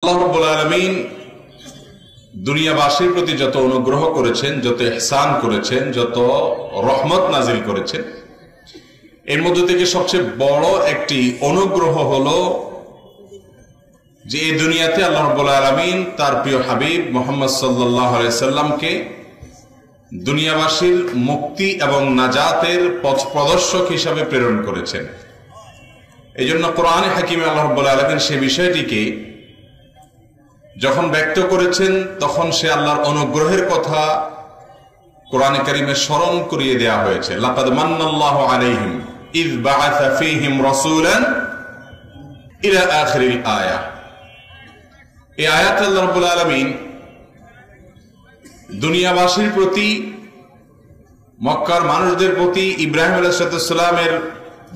আল্লাহ রাব্বুল আলামিন দুনিয়াবাসীর প্রতি যত অনুগ্রহ করেছেন, যত ইহসান করেছেন, যত রহমত নাজিল করেছেন, এর মধ্যে থেকে সবচেয়ে বড় একটি অনুগ্রহ হলো যে এই দুনিয়াতে আল্লাহ রাব্বুল আলামিন তার প্রিয় হাবিব মুহাম্মদ সাল্লাল্লাহু আলাইহি সাল্লামকে দুনিয়াবাসীর মুক্তি এবং নাজাতের পথ প্রদর্শক হিসাবে প্রেরণ করেছেন। এই জন্য কোরআনে হাকিমে আল্লাহ রাব্বুল আলামিন সেই বিষয়টিকে যখন ব্যক্ত করেছেন, তখন সে আল্লাহর অনুগ্রহের কথা কোরআনে কারিমে স্মরণ করিয়ে দেওয়া হয়েছে। লাকাদ মান্নাল্লাহু আলাইহিম ইয বাআসা ফীহিম রাসূলান ইলা আখিরিল আয়া। এই আয়াতে আল্লাহ রাব্বুল আলামিন দুনিয়াবাসীর প্রতি, মক্কার মানুষদের প্রতি, ইব্রাহিম আলাইহিস সালামের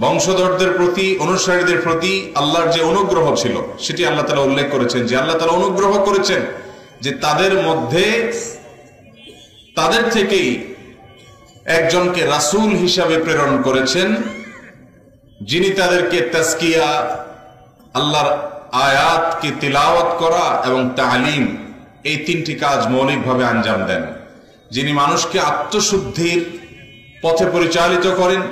বংশধরদের প্রতি, অনুসারীদের প্রতি আল্লাহর যে অনুগ্রহ ছিল সেটি আল্লাহ তাআলা উল্লেখ করেছেন যে আল্লাহ তাআলা অনুগ্রহ করেছেন যে তাদের মধ্যে, তাদের থেকেই একজনকে রাসূল হিসাবে প্রেরণ করেছেন, যিনি তাদেরকে তাজকিয়া, আল্লাহর আয়াতকে তিলাওয়াত করা এবং তালিম, এই তিনটি কাজ মৌলিকভাবে আঞ্জাম দেন, যিনি মানুষকে আত্মশুদ্ধির পথে পরিচালিত করেন,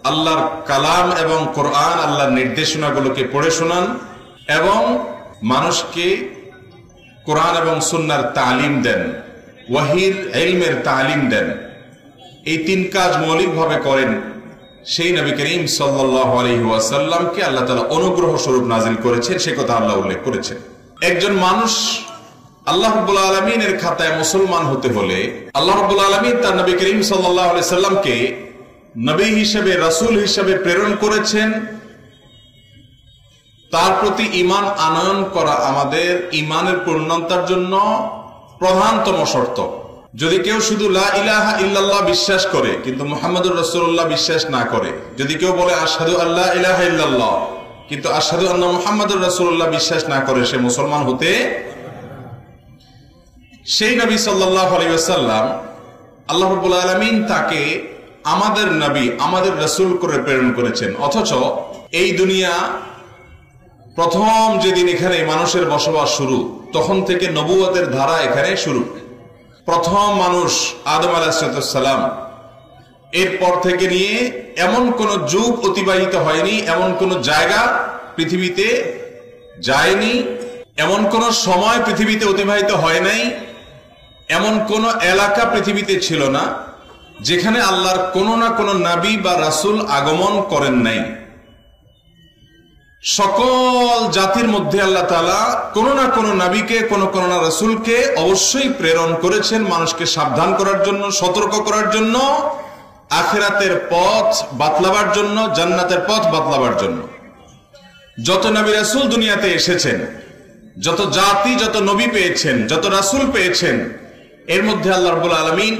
আল্লাহর কালাম এবং কোরআন, আল্লাহর নির্দেশনাগুলোকে পড়ে শোনান এবং মানুষকে কোরআন এবং সুন্নাহর তালিম দেন, ওয়াহির ইলমের তালিম দেন। এই তিন কাজ মৌলিকভাবে করেন সেই নবী করিম সাল্লাল্লাহু আলাইহি ওয়াসাল্লামকে আল্লাহ তাআলা অনুগ্রহ স্বরূপ নাজিল করেছেন, সে কথা আল্লাহ উল্লেখ করেছেন। একজন মানুষ আল্লাহ রাব্বুল আলামিনের খাতায় মুসলমান হতে হলে আল্লাহ রাব্বুল আলামিন তার নবী করিম সাল্লাল্লাহু আলাইহি সাল্লামকে নবী হিসেবে, রাসূল হিসেবে প্রেরণ করেছেন। তার প্রতি ঈমান আনয়ন করা আমাদের ঈমানের পূর্ণতার জন্য প্রধানতম শর্ত। যদি কেউ শুধু লা ইলাহা ইল্লাল্লাহ বিশ্বাস করে কিন্তু মুহাম্মদুর রাসূলুল্লাহ বিশ্বাস না করে, যদি কেউ বলে আশহাদু আল্লা ইলাহা ইল্লাল্লাহ কিন্তু আশহাদু আন্না মুহাম্মাদুর রাসূলুল্লাহ বিশ্বাস না করে, সে মুসলমান হতে, সেই নবী সাল্লাল্লাহু আলাইহি ওয়াসাল্লাম আল্লাহ রাব্বুল আলামিন তাকে আমাদের নবী, আমাদের রাসূল করে প্রেরণ করেছেন। অথচ এই দুনিয়া প্রথম যেদিন এখানে মানুষের বসবাস শুরু, তখন থেকে নবুয়তের ধারা এখানে শুরু। প্রথম মানুষ আদম আলাইহিস সালাম, এরপর থেকে নিয়ে এমন কোন যুগ অতিবাহিত হয়নি, এমন কোন জায়গা পৃথিবীতে যায়নি, এমন কোন সময় পৃথিবীতে অতিবাহিত হয় নাই, এমন কোন এলাকা পৃথিবীতে ছিল না যেখানে আল্লাহর কোন না কোন নবী বা রাসূল আগমন করেন নাই। সকল জাতির মধ্যে আল্লাহ তাআলা কোন না কোন নবীকে, কোন কোন রাসূলকে অবশ্যই প্রেরণ করেছেন মানুষকে সাবধান করার জন্য, সতর্ক করার জন্য, আখিরাতের পথ বাতলাবার জন্য, জান্নাতের পথ বাতলাবার জন্য। যত নবী রাসূল দুনিয়াতে এসেছেন, যত জাতি, যত নবী পেয়েছেন, যত রাসূল পেয়েছেন, এর মধ্যে আল্লাহ রাব্বুল আলামিন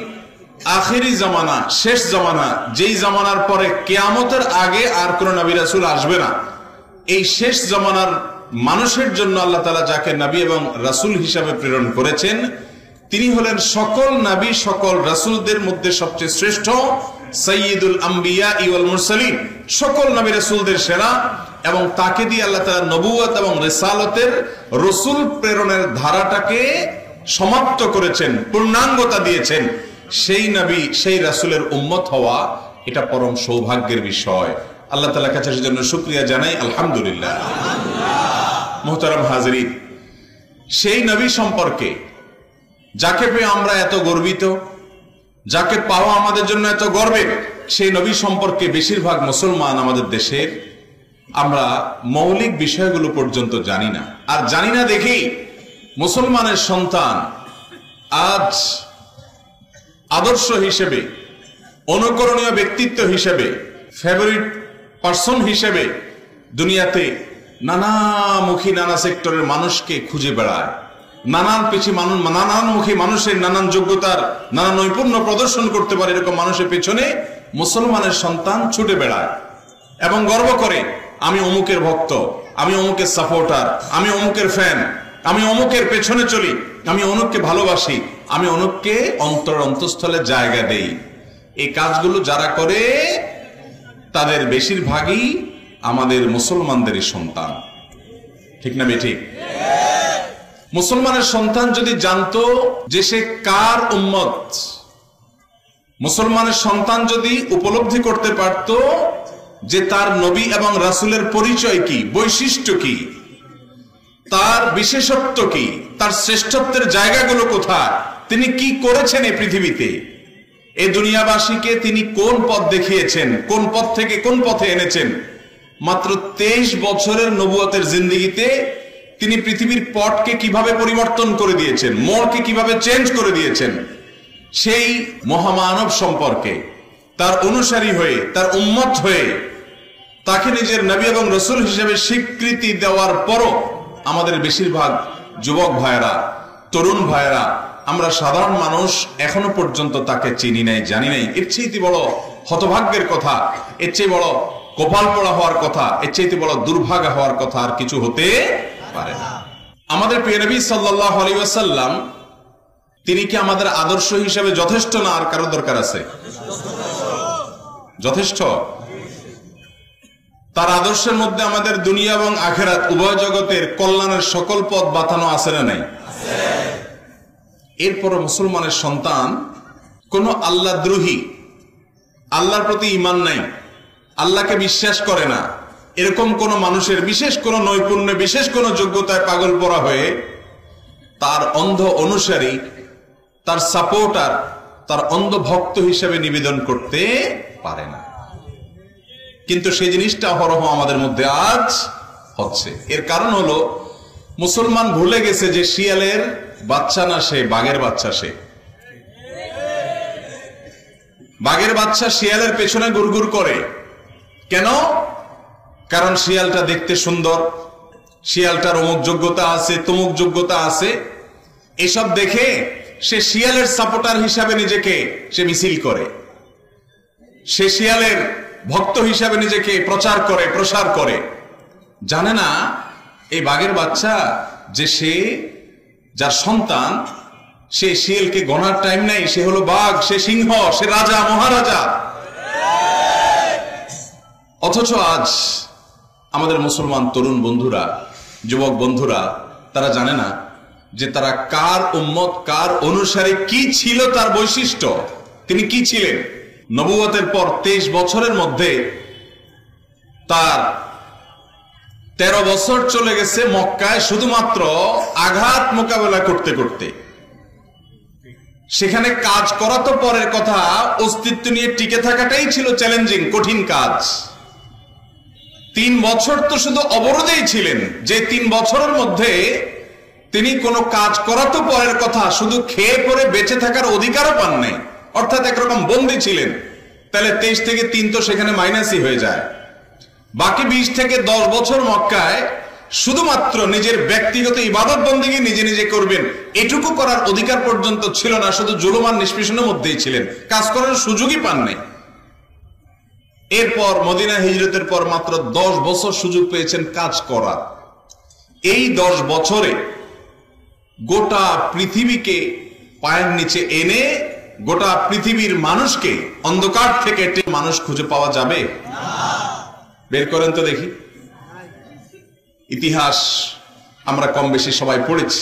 আখিরি জামানা, শেষ জামানা, যেই জামানার পরে কিয়ামতের আগে আর কোন নবী রাসূল আসবে না, এই শেষ জামানার মানুষের জন্য আল্লাহ তাআলা যাকে নবী এবং রাসূল হিসাবে প্রেরণ করেছেন, তিনি হলেন সকল নবী, সকল রাসূলদের মধ্যে সবচেয়ে শ্রেষ্ঠ, সাইয়্যিদুল আম্বিয়া ওয়াল মুরসালিন, সকল নবী রাসূলদের সেরা। এবং তাকে দিয়ে আল্লাহ তাআলা নবুয়ত এবং রিসালাতের, রাসূল প্রেরণের ধারাটাকে সমাপ্ত করেছেন, পূর্ণাঙ্গতা দিয়েছেন। সেই নবী, সেই রাসূলের উম্মত হওয়া এটা পরম সৌভাগ্যের বিষয়। আল্লাহ তাআলার কাছে সেজন্য শুকরিয়া জানাই, আলহামদুলিল্লাহ। মুহতারাম হাজিরিন, সেই নবী সম্পর্কে যাকে পেয়ে আমরা এত গর্বিত, যাকে পাওয়া আমাদের জন্য এত গর্বের, সেই নবী সম্পর্কে বেশিরভাগ মুসলমান আমাদের দেশের আমরা মৌলিক বিষয়গুলো পর্যন্ত জানি না। আর জানি না দেখেই মুসলমানের সন্তান আজ আদর্শ হিসেবে, অনুকরণীয় ব্যক্তিত্ব হিসেবে, ফেভারিট পার্সন হিসেবে দুনিয়াতে নানামুখী, নানা সেক্টরের মানুষকে খুঁজে বেড়ায়। নানানমুখী মানুষের নানান যোগ্যতার, নানা নৈপুণ্য প্রদর্শন করতে পারে এরকম মানুষের পেছনে মুসলমানের সন্তান ছুটে বেড়ায় এবং গর্ব করে, আমি অমুকের ভক্ত, আমি অমুকের সাপোর্টার, আমি অমুকের ফ্যান, আমি অমুকের পেছনে চলি, আমি অমুককে ভালোবাসি, আমি অমুককে অন্তঃস্থলে জায়গা দেই। এই কাজগুলো যারা করে তাদের বেশিরভাগই আমাদের মুসলমানদেরই সন্তান। ঠিক না বেঠিক? মুসলমানের সন্তান যদি জানতো যে সে কার উম্মত, মুসলমানের সন্তান যদি উপলব্ধি করতে পারত যে তার নবী এবং রাসূলের পরিচয় কি, বৈশিষ্ট্য কি, তার বিশেষত্ব কি, তার শ্রেষ্ঠত্বের জায়গাগুলো কোথায়, তিনি কি করেছেন এই পৃথিবীতে, এই দুনিয়াবাসীকে তিনি কোন পথ দেখিয়েছেন, কোন পথ থেকে কোন পথে এনেছেন, মাত্র 23 বছরের নবুয়তের জিন্দেগিতে তিনি পৃথিবীর পটকে কিভাবে পরিবর্তন করে দিয়েছেন, মোড়কে কিভাবে চেঞ্জ করে দিয়েছেন, সেই মহামানব সম্পর্কে তার অনুসারী হয়ে, তার উম্মত হয়ে, তাকে নিজের নবী এবং রাসূল হিসেবে স্বীকৃতি দেওয়ার পরও আমাদের বেশিরভাগ যুবক ভাইয়েরা, তরুণ ভাইয়েরা, আমরা সাধারণ মানুষ এখনো পর্যন্ত তাকে চিনি নাই, জানি নাই। এর চেয়ে বড় হতভাগ্যের কথা, এর চেয়ে বড় কপাল পোড়া হওয়ার কথা, এর চেয়ে বড় দুর্ভাগা হওয়ার কথা আর কিছু হতে পারে না। আমাদের প্রিয় নবী সাল্লাল্লাহু আলাইহি ওয়াসাল্লাম তিনি কি আমাদের আদর্শ হিসেবে যথেষ্ট না আর কারো দরকার আছে? যথেষ্ট। তার আদর্শের মধ্যে আমাদের দুনিয়া এবং আখিরাত উভয় জগতের কল্যাণের সকল পথ বাতানো আছে না নাই? এরপর মুসলমানের সন্তান কোন আল্লাহদ্রোহী, আল্লাহর প্রতি ঈমান নাই, আল্লাহকে বিশ্বাস করে না, এরকম কোন মানুষের বিশেষ কোন নৈপুণ্যে, বিশেষ কোন যোগ্যতায় পাগল পড়া হয়ে তার অন্ধ অনুসারী, তার সাপোর্টার, তার অন্ধ ভক্ত হিসেবে নিবেদন করতে পারে না। কিন্তু সেই জিনিসটা অহরহ আমাদের মধ্যে আজ হচ্ছে। এর কারণ হলো মুসলমান ভুলে গেছে যে শিয়ালের বাচ্চা না সে, বাঘের বাচ্চা সে। বাঘের বাচ্চা শিয়ালের পেছনে গুড়গুড় করে কেন? কারণ শিয়ালটা দেখতে সুন্দর, শিয়ালটার অমুক যোগ্যতা আছে, তমুক যোগ্যতা আছে, এসব দেখে সে শিয়ালের সাপোর্টার হিসাবে নিজেকে সে মিছিল করে, সে শিয়ালের ভক্ত হিসাবে নিজেকে প্রচার করে, প্রসার করে। জানে না এই বাঘের বাচ্চা যে সে যার সন্তান, সে শিয়ালকে গণার টাইম নাই, সে হলো বাঘ, সে সিংহ, সে রাজা, মহারাজা। অথচ আজ আমাদের মুসলমান তরুণ বন্ধুরা, যুবক বন্ধুরা, তারা জানে না যে তারা কার উম্মত, কার অনুসারী, কি ছিল তার বৈশিষ্ট্য, তিনি কি ছিলেন। নবুয়তের পর 23 বছরের মধ্যে তার 13 বছর চলে গেছে মক্কায় শুধুমাত্র আঘাত মোকাবেলা করতে করতে। সেখানে কাজ করা তো পরের কথা, অস্তিত্ব নিয়ে টিকে থাকাটাই ছিল চ্যালেঞ্জিং, কঠিন কাজ। 3 বছর তো শুধু অবরোধেই ছিলেন, যে 3 বছরের মধ্যে তিনি কোনো কাজ করা তো পরের কথা, শুধু খেয়ে পরে বেঁচে থাকার অধিকারও পান নাই, অর্থাৎ একরকম বন্দী ছিলেন। তাহলে 23 থেকে 3 তো সেখানে মাইনাসই হয়ে যায়। বাকি 20 থেকে 10 বছর মক্কায় শুধুমাত্র নিজের ব্যক্তিগত ইবাদত বন্দেগী নিজে নিজে করবেন, এটুকু করার অধিকার পর্যন্ত ছিল না, শুধু জুলুমান নিষ্পেষণের মধ্যেই ছিলেন, কাজ করার সুযোগই পান নাই। এরপর মদিনা হিজরতের পর মাত্র 10 বছর সুযোগ পেয়েছেন কাজ করার। এই 10 বছরে গোটা পৃথিবীকে পায়ের নিচে এনে গোটা পৃথিবীর মানুষকে অন্ধকার থেকে মানুষ খুঁজে পাওয়া যাবে? বের করেন তো দেখি। ইতিহাস আমরা কম বেশি সবাই পড়েছি।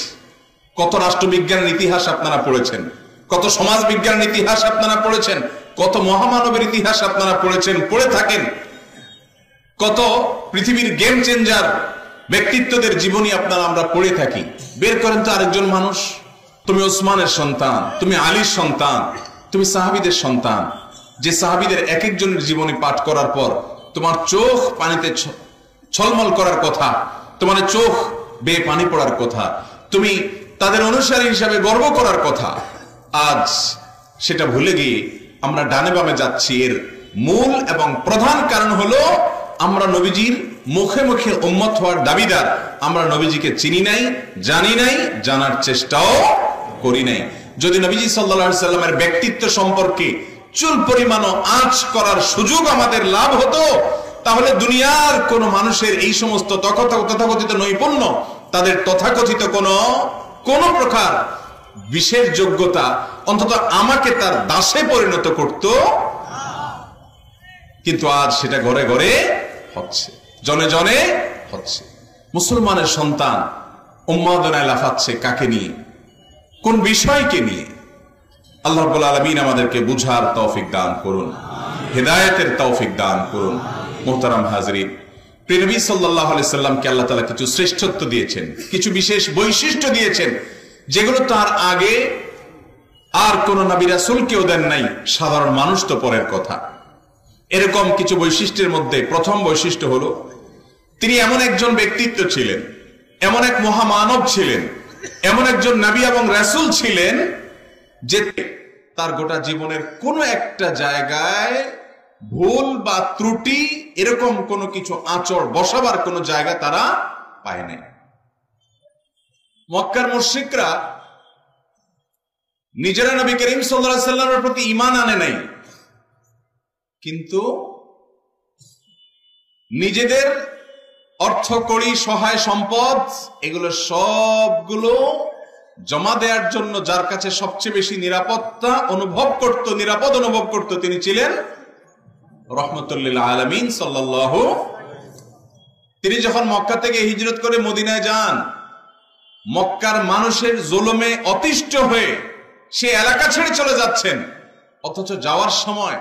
কত রাষ্ট্রবিজ্ঞানের ইতিহাস আপনারা পড়েছেন, কত সমাজ বিজ্ঞানের ইতিহাস আপনারা পড়েছেন, কত মহামানবের ইতিহাস আপনারা পড়েছেন, পড়ে থাকেন। কত পৃথিবীর গেম চেঞ্জার ব্যক্তিত্বদের জীবনী আপনারা আমরা পড়ে থাকি। বের করেন তো আরেকজন মানুষ। তুমি ওসমানের সন্তান, তুমি আলীর সন্তান, তুমি সাহাবীদের সন্তান, যে সাহাবীদের এক একজনের জীবনী পাঠ করার পর তোমার চোখ পানিতে ছলমল করার কথা, তোমার চোখ বেয়ে পানি পড়ার কথা, তুমি তাদের অনুসারী হিসাবে গর্ব করার কথা। আজ সেটা ভুলে গিয়ে আমরা ডানে বামে যাচ্ছি। এর মূল এবং প্রধান কারণ হলো আমরা নবীজির মুখে মুখে উম্মত হওয়ার দাবিদার, আমরা নবীজিকে চিনি নাই, জানি নাই, জানার চেষ্টাও করি নাই। যদি নবীজি সাল্লাল্লাহু আলাইহি সাল্লামের ব্যক্তিত্ব সম্পর্কে চুল পরিমাণও আঁচ করার সুযোগ আমাদের লাভ হতো, তাহলে দুনিয়ার কোন মানুষের এই সমস্ত তথাকথিত নৈপুণ্য, তাদের তথাকথিত কোন প্রকার বিশেষ যোগ্যতা অন্তত আমাকে তার দাসে পরিণত করত। কিন্তু আজ সেটা ঘরে ঘরে হচ্ছে, জনে জনে হচ্ছে। মুসলমানের সন্তান উন্মাদনায় লাফাচ্ছে কাকে নিয়ে, কোন বিষয়কে নিয়ে? আল্লাহ রাব্বুল আলামিন আমাদেরকে বুঝার তৌফিক দান করুন, হেদায়েতের তৌফিক দান করুন। মুহতারাম হাজরিন, প্রিয় নবী সাল্লাল্লাহু আলাইহি সাল্লামকে আল্লাহ তাআলা কিছু শ্রেষ্ঠত্ব দিয়েছেন, কিছু বিশেষ বৈশিষ্ট্য দিয়েছেন, যেগুলো তার আগে আর কোন নবী রাসূলকেও দেন নাই। সাধারণ মানুষ তো পরের কথা। এরকম কিছু বৈশিষ্ট্যের মধ্যে প্রথম বৈশিষ্ট্য হলো, তিনি এমন একজন ব্যক্তিত্ব ছিলেন, এমন এক মহামানব ছিলেন, এমন একজন নবী এবং রাসূল ছিলেন যে তার গোটা জীবনের কোনো একটা জায়গায় ভুল বা ত্রুটি এরকম কোনো কিছু আঁচড় বসাবার কোনো জায়গা তারা পায় নাই। মক্কার মুশরিকরা নিজেরা নবী করিম সাল্লাল্লাহু আলাইহি সাল্লামের প্রতি ঈমান আনে নাই, কিন্তু নিজেদের অর্থ কড়ি সহায় সম্পদ এগুলো সবগুলো জমা দেওয়ার জন্য যার কাছে সবচেয়ে বেশি নিরাপত্তা অনুভব করত, নিরাপদ অনুভব করত, তিনি ছিলেন রাহমাতুল লিল আলামিন সাল্লাল্লাহু। তিনি যখন মক্কা থেকে হিজরত করে মদিনায় যান, মক্কার মানুষের জুলুমে অতিষ্ঠ হয়ে সে এলাকা ছেড়ে চলে যাচ্ছেন, অথচ যাওয়ার সময়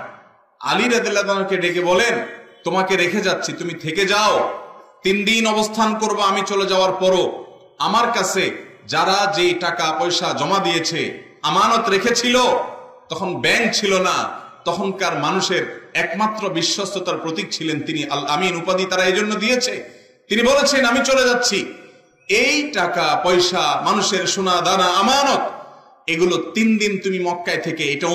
আলী রাদিয়াল্লাহু আনহুকে ডেকে বলেন, তোমাকে রেখে যাচ্ছি, তুমি থেকে যাও, 3 দিন অবস্থান করবো, আমি চলে যাওয়ার পরও আমার কাছে যারা যে টাকা পয়সা জমা দিয়েছে, আমানত রেখেছিল, তখন ব্যাংক ছিল না, তখনকার মানুষের একমাত্র বিশ্বস্ততার প্রতীক ছিলেন তিনি। আল আমিন উপাধি তারা এই জন্য দিয়েছে। তিনি বলেছেন, আমি চলে যাচ্ছি, এই টাকা পয়সা মানুষের সোনা দানা আমানত এগুলো 3 দিন তুমি মক্কায় থেকে এটা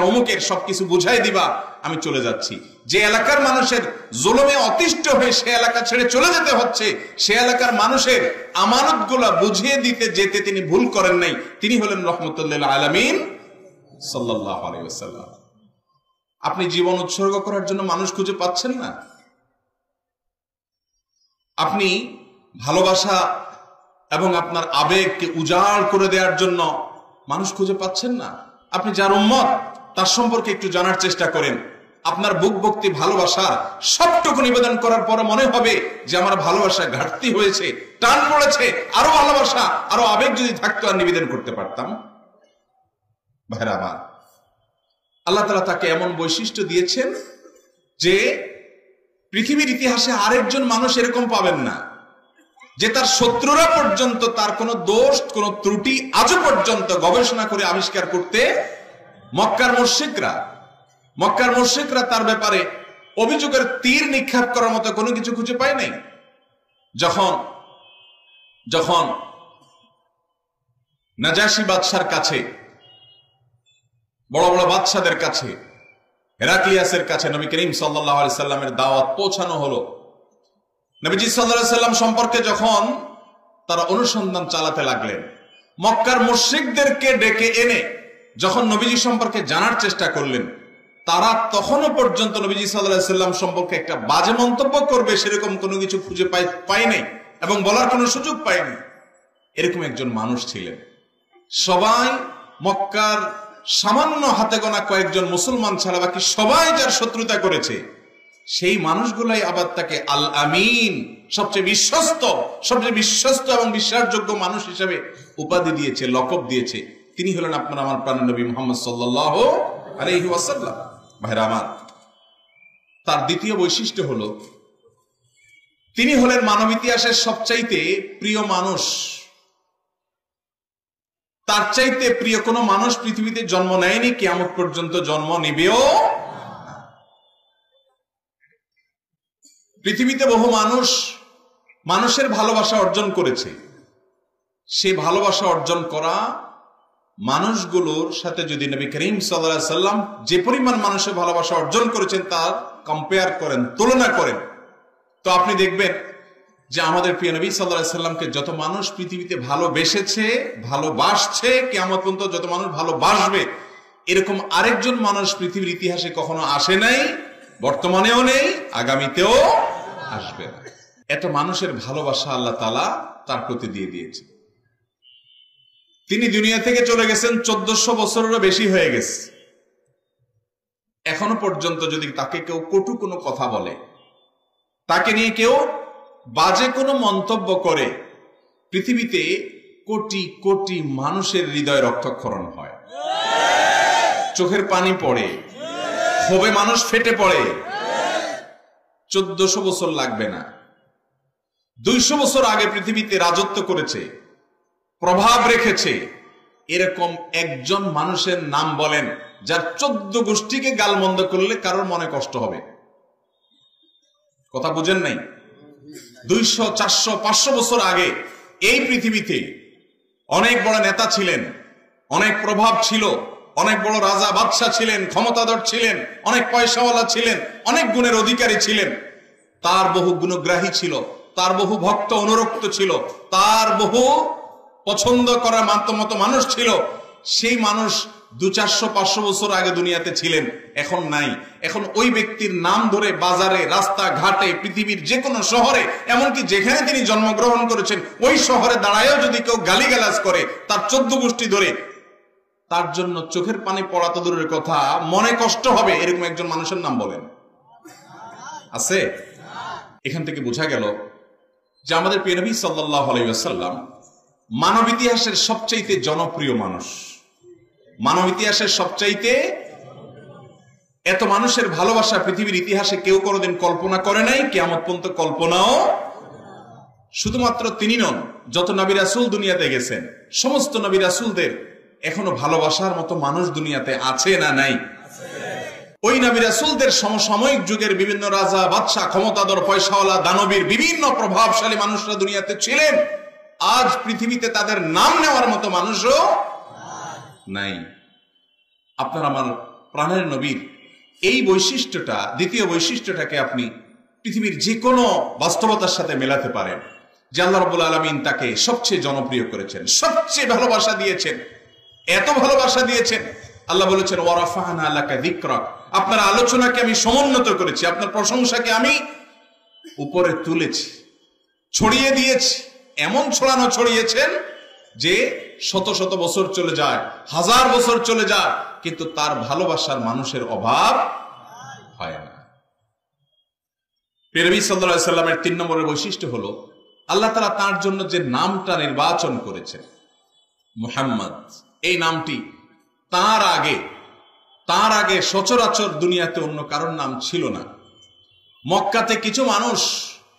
অমুকের সবকিছু বুঝাই দিবা, আমি চলে যাচ্ছি। যে এলাকার মানুষের জুলুমে অতিষ্ঠ হয়ে সে এলাকা ছেড়ে চলে যেতে হচ্ছে, সে এলাকার মানুষের আমানতগুলা বুঝিয়ে দিতে যেতে তিনি ভুল করেন নাই। তিনি হলেন রাহমাতুল লিল আলামিন সাল্লাল্লাহু আলাইহি ওয়াসাল্লাম। আপনি জীবন উৎসর্গ করার জন্য মানুষ খুঁজে পাচ্ছেন না, আপনি ভালোবাসা এবং আপনার আবেগকে উজাড় করে দেওয়ার জন্য মানুষ খুঁজে পাচ্ছেন না। আপনি যার উম্মত তার সম্পর্কে একটু জানার চেষ্টা করেন। আপনার বুক ভক্তি ভালোবাসা সবটুকু নিবেদন করার পর মনে হবে যে আমার ভালোবাসা ঘাটতি হয়েছে, টান পড়েছে, আরো ভালোবাসা আরো আবেগ যদি থাকতো আর নিবেদন করতে পারতাম। ভাইরা আমার, আল্লাহ তাআলা তাকে এমন বৈশিষ্ট্য দিয়েছেন যে পৃথিবীর ইতিহাসে আরেকজন মানুষ এরকম পাবেন না, যে তার শত্রুরা পর্যন্ত তার কোনো দোষ কোনো ত্রুটি আজও পর্যন্ত গবেষণা করে আবিষ্কার করতে মক্কার মুশরিকরা তার ব্যাপারে অভিযোগের তীর নিক্ষেপ করার মতো কোনো কিছু খুঁজে পায় নাই। যখন নাজাশী বাদশার কাছে, বড় বড় বাদশাদের কাছে, হেরাক্লিয়াসের কাছে নবী করিম সাল্লাল্লাহু আলাইহি সাল্লামের দাওয়াত পৌঁছানো হলো, নবীজি সাল্লাল্লাহু আলাইহি সাল্লাম সম্পর্কে যখন তারা অনুসন্ধান চালাতে লাগলেন, মক্কার মুশরিকদেরকে ডেকে এনে যখন নবীজি সম্পর্কে জানার চেষ্টা করলেন, তারা তখনও পর্যন্ত নবীজি সাল্লাল্লাহু আলাইহি সাল্লাম সম্পর্কে একটা বাজে মন্তব্য করবে সেরকম কোনো কিছু খুঁজে পায় নাই এবং বলার কোনো সুযোগ পায়নি। এরকম একজন মানুষ ছিলেন। সবাই মক্কার সামান্য হাতে গোনা কয়েকজন মুসলমান ছাড়া বাকি সবাই যার শত্রুতা করেছে, সেই মানুষগুলাই আবার তাকে আল আমিন, সবচেয়ে বিশ্বস্ত এবং বিশ্বাসযোগ্য মানুষ হিসেবে উপাধি দিয়েছে, লকব দিয়েছে। তিনি হলেন আপনার আমার প্রাণের নবী মুহাম্মদ সাল্লাল্লাহু আলাইহি ওয়াসাল্লাম। ভাইরা আমার, তার দ্বিতীয় বৈশিষ্ট্য হলো তিনি হলেন মানব ইতিহাসের সবচাইতে প্রিয় মানুষ। তার চাইতে প্রিয় কোনো মানুষ পৃথিবীতে জন্ম নেয়নি, কিয়ামত পর্যন্ত জন্ম নেবেও। পৃথিবীতে বহু মানুষের ভালোবাসা অর্জন করেছে। সেই ভালোবাসা অর্জন করা মানুষগুলোর সাথে যদি নবী করিম সাল্লাল্লাহু আলাইহি সাল্লাম যে পরিমাণ মানুষের ভালোবাসা অর্জন করেছেন তার কম্পেয়ার করেন, তুলনা করেন, তো আপনি দেখবেন যে আমাদের প্রিয় নবী সাল্লাল্লাহু আলাইহি সাল্লামকে যত মানুষ পৃথিবীতে ভালোবেসেছে, ভালোবাসছে, কিয়ামত পর্যন্ত যত মানুষ ভালোবাসবে, এরকম আরেকজন মানুষ পৃথিবীর ইতিহাসে কখনো আসে নাই, বর্তমানেও নেই, আগামীতেও আসবে না। এত মানুষের ভালোবাসা আল্লাহ তাআলা তার প্রতি দিয়ে দিয়েছে। তিনি দুনিয়া থেকে চলে গেছেন 1400 বছরেরও বেশি হয়ে গেছে। এখনো পর্যন্ত যদি তাকে কেউ কটু কোনো কথা বলে, তাকে নিয়ে কেউ বাজে কোনো মন্তব্য করে, পৃথিবীতে কোটি কোটি মানুষের হৃদয় রক্তক্ষরণ হয়, চোখের পানি পড়ে, ক্ষোভে মানুষ ফেটে পড়ে। 1400 বছর লাগবে না, 200 বছর আগে পৃথিবীতে রাজত্ব করেছে, প্রভাব রেখেছে, এরকম একজন মানুষের নাম বলেন যার 14 গোষ্ঠীকে গালমন্দ করলে কারোর মনে কষ্ট হবে। কথা বুঝেন নাই? 200, 400, 500 বছর আগে এই পৃথিবীতে অনেক বড় নেতা ছিলেন, অনেক প্রভাব ছিল, অনেক বড় রাজা বাদশাহ ছিলেন, ক্ষমতাধর ছিলেন, অনেক পয়সাওয়ালা ছিলেন, অনেক গুণের অধিকারী ছিলেন। তার বহু গুণগ্রাহী ছিল, তার বহু ভক্ত অনুরক্ত ছিল, তার বহু পছন্দ করার মতো মানুষ ছিল। সেই মানুষ 200, 400 বছর আগে দুনিয়াতে ছিলেন, এখন নাই। এখন ওই ব্যক্তির নাম ধরে বাজারে, রাস্তা ঘাটে, পৃথিবীর যে কোনো শহরে, এমনকি যেখানে তিনি জন্মগ্রহণ করেছেন ওই শহরে দাঁড়ায়ও যদি কেউ গালিগালাজ করে তার 14 গোষ্ঠী ধরে, তার জন্য চোখের পানি পড়া তো দূরের কথা, মনে কষ্ট হবে। এরকম একজন মানুষের নাম বলেন আছে? এখান থেকে বোঝা গেল যে আমাদের প্রিয় নবী সাল্লাল্লাহু আলাইহি ওয়াসাল্লাম মানব ইতিহাসের সবচাইতে জনপ্রিয় মানুষ। মানব ইতিহাসের সবচাইতে এত মানুষের ভালোবাসা পৃথিবীর ইতিহাসে কেউ কোনোদিন কল্পনা করে নাই, কিয়ামত পর্যন্ত কল্পনাও। শুধুমাত্র তিনি নন, যত নবী রাসূল দুনিয়াতে গেছেন সমস্ত নবী রাসূলদের এখনো ভালোবাসার মতো মানুষ দুনিয়াতে আছে না নাই? ওই নবী রাসূলদের সমসাময়িক যুগের বিভিন্ন রাজা, বাদশা, ক্ষমতাধর, পয়সাওয়ালা, দানবীর বিভিন্ন প্রভাবশালী মানুষরা দুনিয়াতে ছিলেন। আজ পৃথিবীতে তাদের নাম নেওয়ার মতো মানুষও নাই। আপনার আমার প্রাণের নবীর এই বৈশিষ্ট্যটা, দ্বিতীয় বৈশিষ্ট্যটাকে আপনি পৃথিবীর যে কোনো বাস্তবতার সাথে মেলাতে পারেন যে আল্লাহ রাব্বুল আলামিন তাকে সবচেয়ে জনপ্রিয় করেছেন, সবচেয়ে ভালোবাসা দিয়েছেন। এত ভালোবাসা দিয়েছেন, আল্লাহ বলেছেন ওয়ারাফা'না লাকা যিকরাক, আপনার আলোচনাকে আমি সমুন্নত করেছি, আপনার প্রশংসাকে আমি উপরে তুলেছি, ছড়িয়ে দিয়েছি। এমন ছড়িয়েছেন যে শত শত বছর চলে যায়, 1000 বছর চলে যায়, কিন্তু তার ভালোবাসার মানুষের অভাব হয় না। নবী সাল্লাল্লাহু আলাইহি সাল্লামের 3 নম্বরের বৈশিষ্ট্য হলো আল্লাহ তাআলা তার জন্য যে নামটা নির্বাচন করেছেন মুহাম্মদ, এই নামটি তার আগে সচরাচর দুনিয়াতে অন্য কারোর নাম ছিল না। মক্কাতে কিছু মানুষ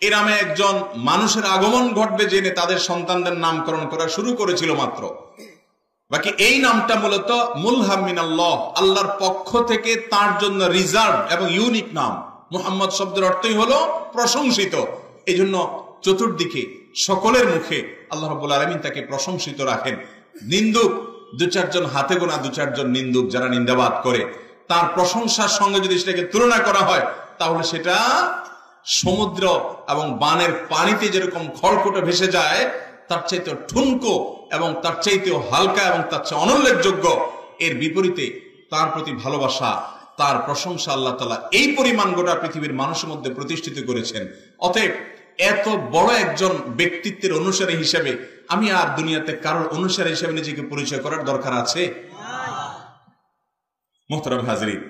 এই নামে একজন মানুষের আগমন ঘটবে জেনে তাদের সন্তানদের নামকরণ করা শুরু করেছিল মাত্র। বাকি এই নামটা মূলত মুলহাম মিনাল্লাহ, আল্লাহর পক্ষ থেকে তার জন্য রিজার্ভ এবং ইউনিক নাম। মুহাম্মদ শব্দের অর্থই হলো প্রশংসিত। এই জন্য চতুর্দিকে সকলের মুখে আল্লাহ রাব্বুল আলামিন তাকে প্রশংসিত রাখেন। নিন্দুক 2-4 জন, হাতে গোনা 2-4 জন নিন্দুক যারা নিন্দাবাদ করে, তার প্রশংসার সঙ্গে যদি সেটাকে তুলনা করা হয় তাহলে সেটা সমুদ্র এবং বানের পানিতে যেরকম খড়কুটো ভেসে যায় তার চাইতে ঠুনকো এবং তার চাইতেও হালকা এবং তার চেয়ে অনুল্লেখযোগ্য। এর বিপরীতে তার প্রতি ভালোবাসা, তার প্রশংসা আল্লাহ তাআলা এই পরিমাণ গোটা পৃথিবীর মানুষের মধ্যে প্রতিষ্ঠিত করেছেন। অতএব এত বড় একজন ব্যক্তিত্বের অনুসারী হিসেবে আমি আর দুনিয়াতে কারোর অনুসারী হিসেবে নিজেকে পরিচয় করার দরকার আছে? মুহতারাম হাজরিন,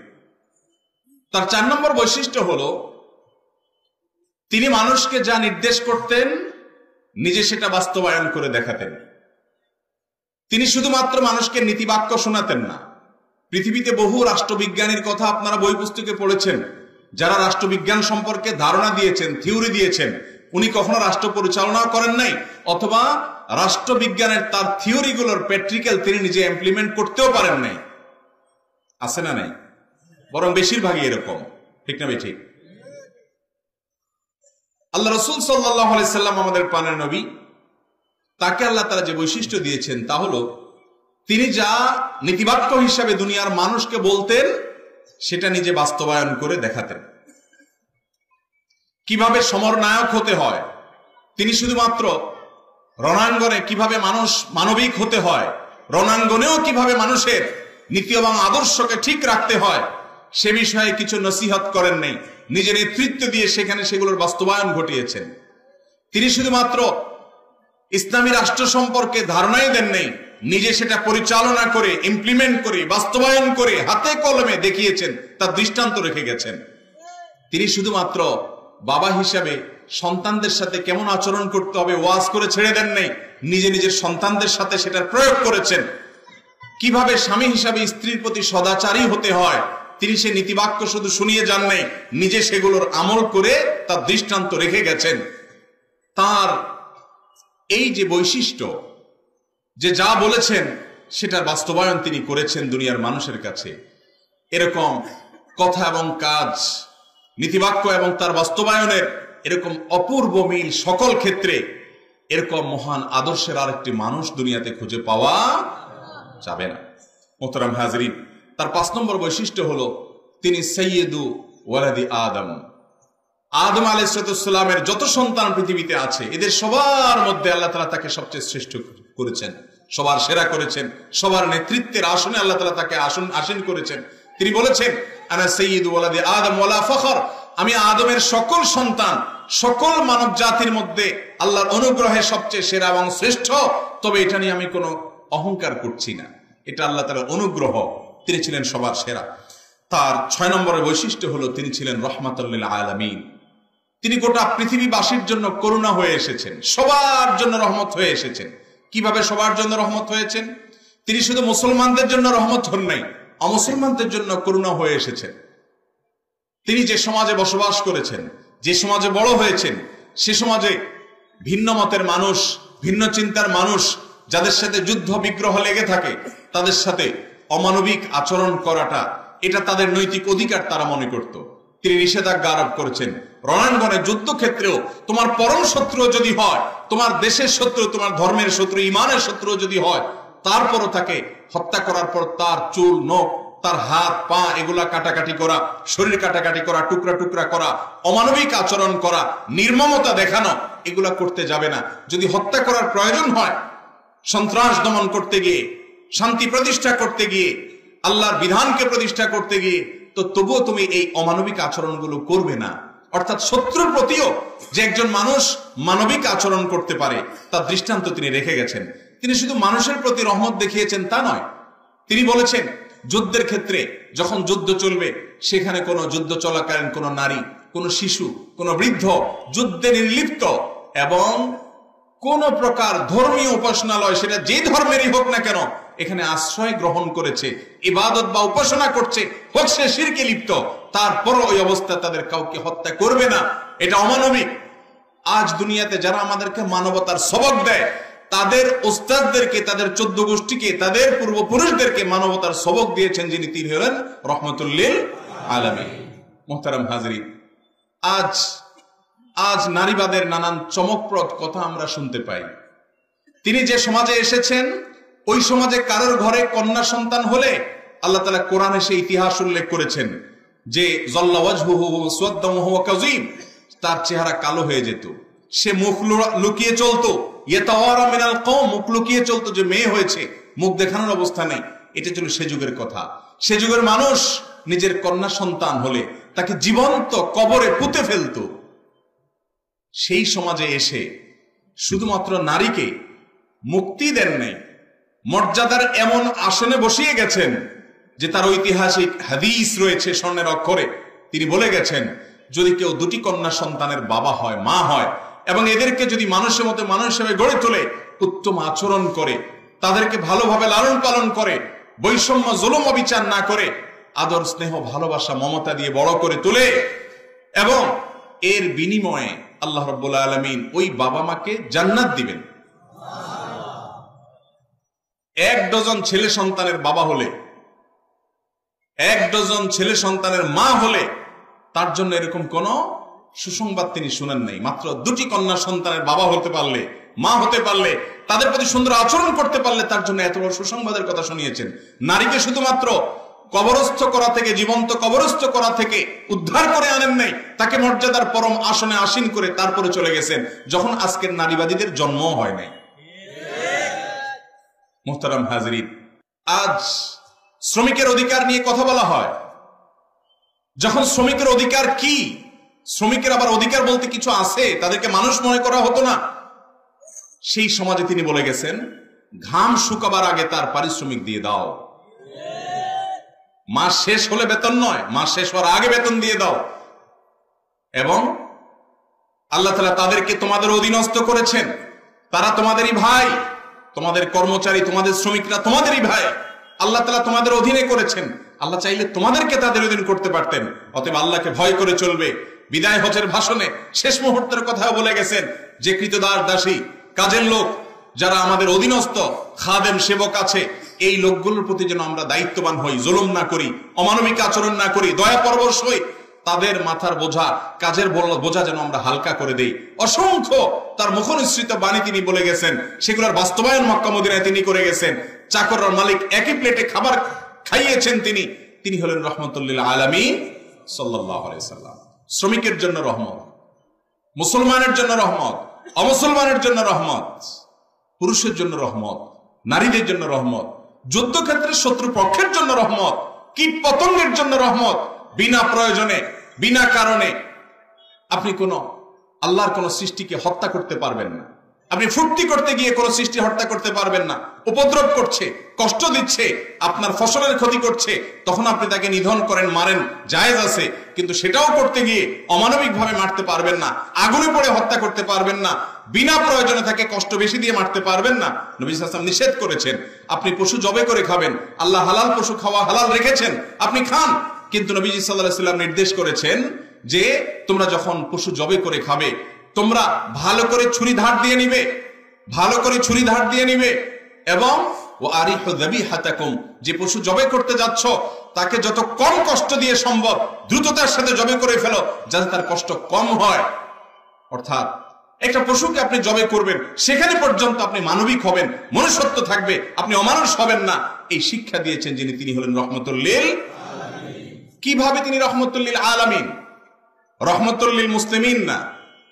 তার 4 নম্বর বৈশিষ্ট্য হলো তিনি মানুষকে যা নির্দেশ করতেন নিজে সেটা বাস্তবায়ন করে দেখাতেন। তিনি শুধুমাত্র মানুষকে নীতিবাক্য শোনাতেন না। পৃথিবীতে বহু রাষ্ট্রবিজ্ঞানীর কথা আপনারা বই পুস্তকে পড়েছেন, যারা রাষ্ট্রবিজ্ঞান সম্পর্কে ধারণা দিয়েছেন, থিওরি দিয়েছেন। উনি কখনো রাষ্ট্র পরিচালনাও করেন নাই, অথবা রাষ্ট্রবিজ্ঞানের তার থিওরিগুলোর প্র্যাকটিক্যাল তিনি নিজে ইমপ্লিমেন্ট করতেও পারেন নাই। আছে না নাই? বরং বেশিরভাগই এরকম, ঠিক না ঠিক? আল্লাহ রাসূল সাল্লাল্লাহু আলাইহি সাল্লাম আমাদের প্রাণের নবী, তাকে আল্লাহ তাআলা যে বৈশিষ্ট্য দিয়েছেন তা হলো তিনি যা নীতিবাক্য হিসাবে দুনিয়ার মানুষকে বলতেন সেটা নিজে বাস্তবায়ন করে দেখাতেন। কিভাবে সমরনায়ক হতে হয়, তিনি শুধুমাত্র রণাঙ্গনে কিভাবে মানুষ মানবিক হতে হয়, রণাঙ্গনেও কিভাবে মানুষের নীতি এবং আদর্শকে ঠিক রাখতে হয় সে বিষয়ে কিছু নসিহত করেন নাই, নিজের নেতৃত্ব দিয়ে সেখানে সেগুলোর বাস্তবায়ন ঘটিয়েছেন। তিনি শুধুমাত্র ইসলামী রাষ্ট্র সম্পর্কে ধারণাই দেন নাই, নিজে সেটা পরিচালনা করে, ইমপ্লিমেন্ট করে, বাস্তবায়ন করে হাতে কলমে দেখিয়েছেন, তার দৃষ্টান্ত রেখে গেছেন। তিনি শুধুমাত্র বাবা হিসাবে সন্তানদের সাথে কেমন আচরণ করতে হবে ওয়াজ করে ছেড়ে দেন নাই, নিজে নিজের সন্তানদের সাথে সেটার প্রয়োগ করেছেন। কিভাবে স্বামী হিসাবে স্ত্রীর প্রতি সদাচারী হতে হয় তিনি সে নীতিবাক্য শুধু শুনিয়ে যান নাই, নিজে সেগুলোর আমল করে তার দৃষ্টান্ত রেখে গেছেন। তার এই যে বৈশিষ্ট্য, যে যা বলেছেন সেটার বাস্তবায়ন তিনি করেছেন দুনিয়ার মানুষের কাছে, এরকম কথা এবং কাজ, নীতিবাক্য এবং তার বাস্তবায়নের এরকম অপূর্ব মিল সকল ক্ষেত্রে, এরকম মহান আদর্শের আরেকটি মানুষ দুনিয়াতে খুঁজে পাওয়া যাবে না। মোহতারাম হাজরিন, তার 5 নম্বর বৈশিষ্ট্য হলো তিনি সৈয়দু ওয়ালাদি আদম। আদম আলাইহিস সালামের যত সন্তান পৃথিবীতে আছে এদের সবার মধ্যে আল্লাহ তাআলা তাকে সবচেয়ে শ্রেষ্ঠ করেছেন, সবার সেরা করেছেন, সবার নেতৃত্বের আসনে আল্লাহ তাআলা তাকে আসীন করেছেন। তিনি বলেছেন আনা সৈয়দু ওয়ালাদি আদম ওয়ালা ফখর, আমি আদমের সকল সন্তান, সকল মানব জাতির মধ্যে আল্লাহর অনুগ্রহে সবচেয়ে সেরা এবং শ্রেষ্ঠ। তবে এটা নিয়ে আমি কোনো অহংকার করছি না, এটা আল্লাহ তাআলার অনুগ্রহ, তিনি ছিলেন সবার সেরা। তার 6 নম্বরের বৈশিষ্ট্য হলো তিনি ছিলেন রাহমাতুল লিল আলামিন। তিনি গোটা পৃথিবীবাসীর জন্য করুণা হয়ে এসেছেন, সবার জন্য রহমত হয়ে এসেছেন। কিভাবে সবার জন্য রহমত হয়েছেন? তিনি শুধু মুসলমানদের জন্য রহমত হন নাই, অমুসলমানদের জন্য করুণা হয়ে এসেছেন। তিনি যে সমাজে বসবাস করেছেন, যে সমাজে বড় হয়েছেন, সে সমাজে ভিন্ন মতের মানুষ, ভিন্ন চিন্তার মানুষ, যাদের সাথে যুদ্ধ বিগ্রহ লেগে থাকে, তাদের সাথে অমানবিক আচরণ করাটা এটা তাদের নৈতিক অধিকার তারা মনে করত। তিনি নিষেধাজ্ঞা আরোপ করেছেন, রণাঙ্গনে যুদ্ধক্ষেত্রেও তোমার পরম শত্রু যদি হয়, তোমার দেশের শত্রু, তোমার ধর্মের শত্রু, ইমানের শত্রু যদি হয়, তারপরও তাকে হত্যা করার পর তার চুল, নখ, তার হাত, পা এগুলা কাটাকাটি করা, শরীর কাটাকাটি করা, টুকরা টুকরা করা, অমানবিক আচরণ করা, নির্মমতা দেখানো, এগুলা করতে যাবে না। যদি হত্যা করার প্রয়োজন হয়, সন্ত্রাস দমন করতে গিয়ে, শান্তি প্রতিষ্ঠা করতে গিয়ে, আল্লাহর বিধানকে প্রতিষ্ঠা করতে গিয়ে, তো তবুও তুমি এই অমানবিক আচরণগুলো করবে না। অর্থাৎ শত্রুর প্রতিও যে একজন মানুষ মানবিক আচরণ করতে পারে তার দৃষ্টান্ত তিনি রেখে গেছেন। তিনি শুধু মানুষের প্রতি রহমত দেখিয়েছেন তা নয়, তিনি বলেছেন যুদ্ধের ক্ষেত্রে যখন যুদ্ধ চলবে, সেখানে কোনো যুদ্ধ চলাকালীন কোনো নারী, কোনো শিশু, কোনো বৃদ্ধ যুদ্ধে নির্লিপ্ত এবং কোন প্রকার ধর্মীয় উপাসনালয়, সেটা যে ধর্মেরই হোক না কেন, এখানে আশ্রয় গ্রহণ করেছে, ইবাদত বা উপাসনা করছে, হোক সে শিরকে লিপ্ত, তারপরও ওই অবস্থা তাদের কাউকে হত্যা করবে না, এটা অমানবিক। আজ দুনিয়াতে যারা আমাদেরকে মানবতার সবক দেয়, তাদের উস্তাদদেরকে, তাদের 14 গোষ্ঠীকে, তাদের পূর্বপুরুষদেরকে মানবতার সবক দিয়েছেন যিনি, তিনি হলেন রাহমাতুল লিল আলামিন। মুহতারাম হাজরিন, আজ নারীবাদের নানান চমকপ্রদ কথা আমরা শুনতে পাই। তিনি যে সমাজে এসেছেন, ওই সমাজে কারোর ঘরে কন্যা সন্তান হলে আল্লাহ তাআলা কোরআনে সেই ইতিহাস উল্লেখ করেছেন যে যাল্লা ওয়াজহুহু মুসওয়াদ্দান ওয়া হুয়া কাযীম, তার চেহারা কালো হয়ে যেত, সে মুখ লুকিয়ে চলতো, ইয়াতাওয়ারা মিনাল কওম, মুখ লুকিয়ে চলতো যে মেয়ে হয়েছে, মুখ দেখানোর অবস্থা নেই। এটা ছিল সে যুগের কথা। সে যুগের মানুষ নিজের কন্যা সন্তান হলে তাকে জীবন্ত কবরে পুঁতে ফেলতো। সেই সমাজে এসে শুধুমাত্র নারীকে মুক্তি দেন নাই, মর্যাদার এমন আসনে বসিয়ে গেছেন যে তার ঐতিহাসিক হাদিস রয়েছে স্বর্ণের অক্ষরে। তিনি বলে গেছেন, যদি কেউ 2টি কন্যা সন্তানের বাবা হয়, মা হয়, এবং এদেরকে যদি মানুষের মতো মানুষ হিসেবে গড়ে তোলে, উত্তম আচরণ করে, তাদেরকে ভালোভাবে লালন পালন করে, বৈষম্য জুলুম অবিচার না করে, আদর স্নেহ ভালোবাসা মমতা দিয়ে বড় করে তোলে, এবং এর বিনিময়ে আল্লাহ রাব্বুল আলামিন ওই বাবা মাকে জান্নাত দিবেন। 1 ডজন ছেলে সন্তানের বাবা হলে, 1 ডজন ছেলে সন্তানের মা হলে, তার জন্য এরকম কোন সুসংবাদ তিনি শুনেন নাই। মাত্র 2টি কন্যা সন্তানের বাবা হতে পারলে, মা হতে পারলে, তাদের প্রতি সুন্দর আচরণ করতে পারলে, তার জন্য এত বড় সুসংবাদের কথা শুনিয়েছেন। নারীকে শুধুমাত্র কবরস্থ করা থেকে, জীবন্ত কবরস্থ করা থেকে উদ্ধার করে আনেন নাই, তাকে মর্যাদার পরম আসনে আসীন করে তারপরে চলে গেছেন, যখন আজকের নারীবাদীদের জন্মও হয় নাই। মুহতারাম হাজরিন, আজ শ্রমিকের অধিকার নিয়ে কথা বলা হয়, যখন শ্রমিকের অধিকার কি, শ্রমিকের আবার অধিকার বলতে কিছু আছে, তাদেরকে মানুষ মনে করা হতো না, সেই সমাজে তিনি বলে গেছেন, ঘাম শুকাবার আগে তার পারিশ্রমিক দিয়ে দাও। মাস শেষ হলে বেতন নয়, মাস শেষ হওয়ার আগে বেতন দিয়ে দাও। এবং আল্লাহ তাআলা তাদেরকে তোমাদের অধীনস্থ করেছেন, তারা তোমাদেরই ভাই, তোমাদের কর্মচারী, তোমাদের শ্রমিকরা তোমাদেরই ভাই। আল্লাহ তাআলা তোমাদের অধীনে করেছেন, আল্লাহ চাইলে তোমাদেরকে তাদের অধীন করতে পারতেন। অতএব আল্লাহকে ভয় করে চলবে। বিদায় হজের ভাষণে শেষ মুহূর্তের কথা বলে গেছেন যে কৃতদাস দাসী, কাজের লোক যারা আমাদের অধীনস্থ, খাদেম সেবক আছে, এই লোকগুলোর প্রতি যেন আমরা দায়িত্ববান হই, জুলুম না করি, অমানবিক আচরণ না করি, দয়া পরবশ হই। তাদের মাথার বোঝা, কাজের বোঝা যেন আমরা হালকা করে দেই। অসংখ্য তার মুখনিসৃত বাণী তিনি বলে গেছেন, সেগুলোর বাস্তবায়ন মক্কা মদিনায় তিনি করে গেছেন। চাকরর মালিক একই প্লেটে খাবার খাইয়েছেন তিনি। তিনি হলেন রহমতুল লিল আলামিন সাল্লাল্লাহু আলাইহি সাল্লাম। শ্রমিকের জন্য রহমত, মুসলমানের জন্য রহমত, অমুসলমানের জন্য রহমত, পুরুষের জন্য রহমত, নারীদের জন্য রহমত, যুদ্ধক্ষেত্রে শত্রু পক্ষের জন্য রহমত, কীট পতঙ্গের জন্য রহমত। বিনা প্রয়োজনে, বিনা কারণে আপনি কোন আল্লাহর কোন সৃষ্টিকে হত্যা করতে পারবেন না। আপনি ফুর্তি করতে গিয়ে কোন সৃষ্টি হত্যা করতে পারবেন না। উপদ্রব করছে, কষ্ট দিচ্ছে, আপনার ফসলের ক্ষতি করছে, তখন আপনি তাকে নিধন করেন, মারেন, জায়েজ আছে। কিন্তু সেটাও করতে গিয়ে অমানবিক ভাবে মারতে পারবেন না, আগুনে পড়ে হত্যা করতে পারবেন না, বিনা প্রয়োজনে তাকে কষ্ট বেশি দিয়ে মারতে পারবেন না। নবী সাল্লাল্লাহু আলাইহি ওয়াসাল্লাম নিষেধ করেছেন। আপনি পশু জবে করে খাবেন, আল্লাহ হালাল পশু খাওয়া হালাল রেখেছেন, আপনি খান। কিন্তু নবীজি সাল্লাল্লাহু আলাইহি ওয়াসাল্লাম নির্দেশ করেছেন যে তোমরা যখন পশু জবে করে খাবে, তোমরা ভালো করে ছুরি ধার দিয়ে নিবে, ভালো করে ছুরি ধার দিয়ে নিবে। এবং ও আরিফু যাবিহাতাকুম, যে পশু জবে করতে যাচ্ছ তাকে যত কম কষ্ট দিয়ে সম্ভব দ্রুততার সাথে জবে করে ফেলো, যাতে তার কষ্ট কম হয়। অর্থাৎ একটা পশুকে আপনি জবে করবেন, সেখানে পর্যন্ত আপনি মানবিক হবেন, মনুষ্যত্ব থাকবে, আপনি অমানুষ হবেন না। এই শিক্ষা দিয়েছেন যিনি, তিনি হলেন রহমতুল লিল আলামিন। কিভাবে তিনি রহমতুল লিল আলামিন? রহমতুল লিল মুসলিমিন না,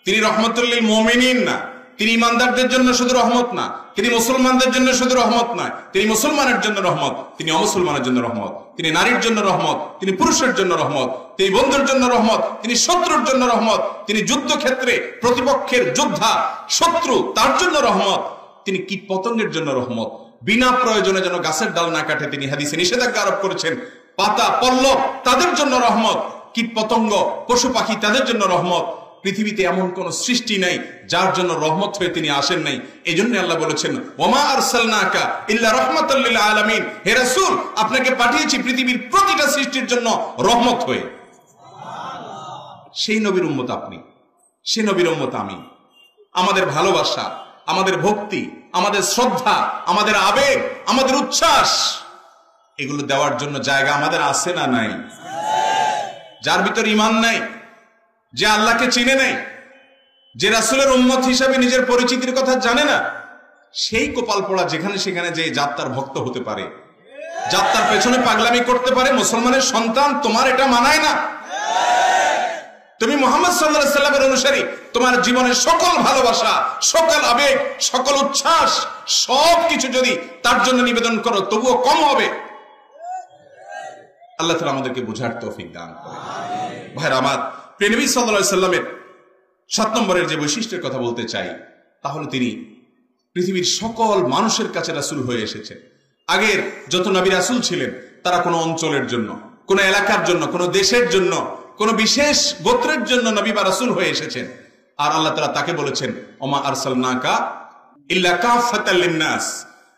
তিনি রহমতুল লিল মুমিনিন না। তিনি ইমানদারদের জন্য শুধু রহমত না, তিনি মুসলমানদের জন্য শুধু রহমত নয়, তিনি মুসলমানের জন্য রহমত, তিনি অমুসলমানের জন্য রহমত, তিনি নারীর জন্য রহমত, তিনি পুরুষের জন্য রহমত, তিনি বন্ধুর জন্য রহমত, তিনি শত্রুর জন্য রহমত, তিনি যুদ্ধক্ষেত্রে প্রতিপক্ষের যোদ্ধা শত্রু তার জন্য রহমত, তিনি কীট পতঙ্গের জন্য রহমত। বিনা প্রয়োজনে যেন গাছের ডাল না কাটে তিনি হাদিসে নিষেধাজ্ঞা আরোপ করেছেন। পাতা পল্লব তাদের জন্য রহমত, কীট পতঙ্গ পশু পাখি তাদের জন্য রহমত। পৃথিবীতে এমন কোন সৃষ্টি নাই যার জন্য রহমত হয়ে তিনি আসেন নাই। এই জন্য আল্লাহ বলেছেন ওয়ামা আরসালনাকা ইল্লা রাহমাতাল লিল আলামিন, হে রাসূল আপনাকে পাঠিয়েছি পৃথিবীর প্রতিটা সৃষ্টির জন্য রহমত হয়ে। সেই নবীর উম্মত আপনি, সেই নবীর উম্মত আমি। আমাদের ভালোবাসা, আমাদের ভক্তি, আমাদের শ্রদ্ধা, আমাদের আবেগ, আমাদের উচ্ছ্বাস, এগুলো দেওয়ার জন্য জায়গা আমাদের আছে না নাই? যার ভিতর ঈমান নাই, যে আল্লাহকে চিনে নাই, যে রাসূলের উম্মত হিসাবে নিজের পরিচিতির কথা জানে না, সেই কপাল পোড়া যেখানে সেখানে যে যাত্রার ভক্ত হতে পারে, যাত্রার পেছনে পাগলামি করতে পারে। মুসলমানের সন্তান, তোমার এটা মানায় না। তুমি মুহাম্মদ সাল্লাল্লাহু আলাইহি ওয়াসাল্লামের অনুসারী, তোমার জীবনের সকল ভালোবাসা, সকল আবেগ, সকল উচ্ছ্বাস সবকিছু যদি তার জন্য নিবেদন করো তবুও কম হবে। আল্লাহ তাআলা আমাদেরকে বুঝার তৌফিক দান করেন। ভাইরা আমার, প্রিয় নবী সাল্লাল্লাহু আলাইহি ওয়াসাল্লামের 7 নম্বরের যে বৈশিষ্ট্যের কথা বলতে চাই, তাহলে তিনি পৃথিবীর সকল মানুষের কাছে রাসূল হয়ে এসেছেন। আগের যত নবী রাসূল ছিলেন তারা কোনো অঞ্চলের জন্য, কোনো এলাকার জন্য, কোনো দেশের জন্য, কোনো বিশেষ গোত্রের জন্য নবী বা রাসূল হয়ে এসেছেন। আর আল্লাহ তাআলা তাকে বলেছেন ওমা আরসালনাকা ইল্লা কাফাতাল লিন্নাস,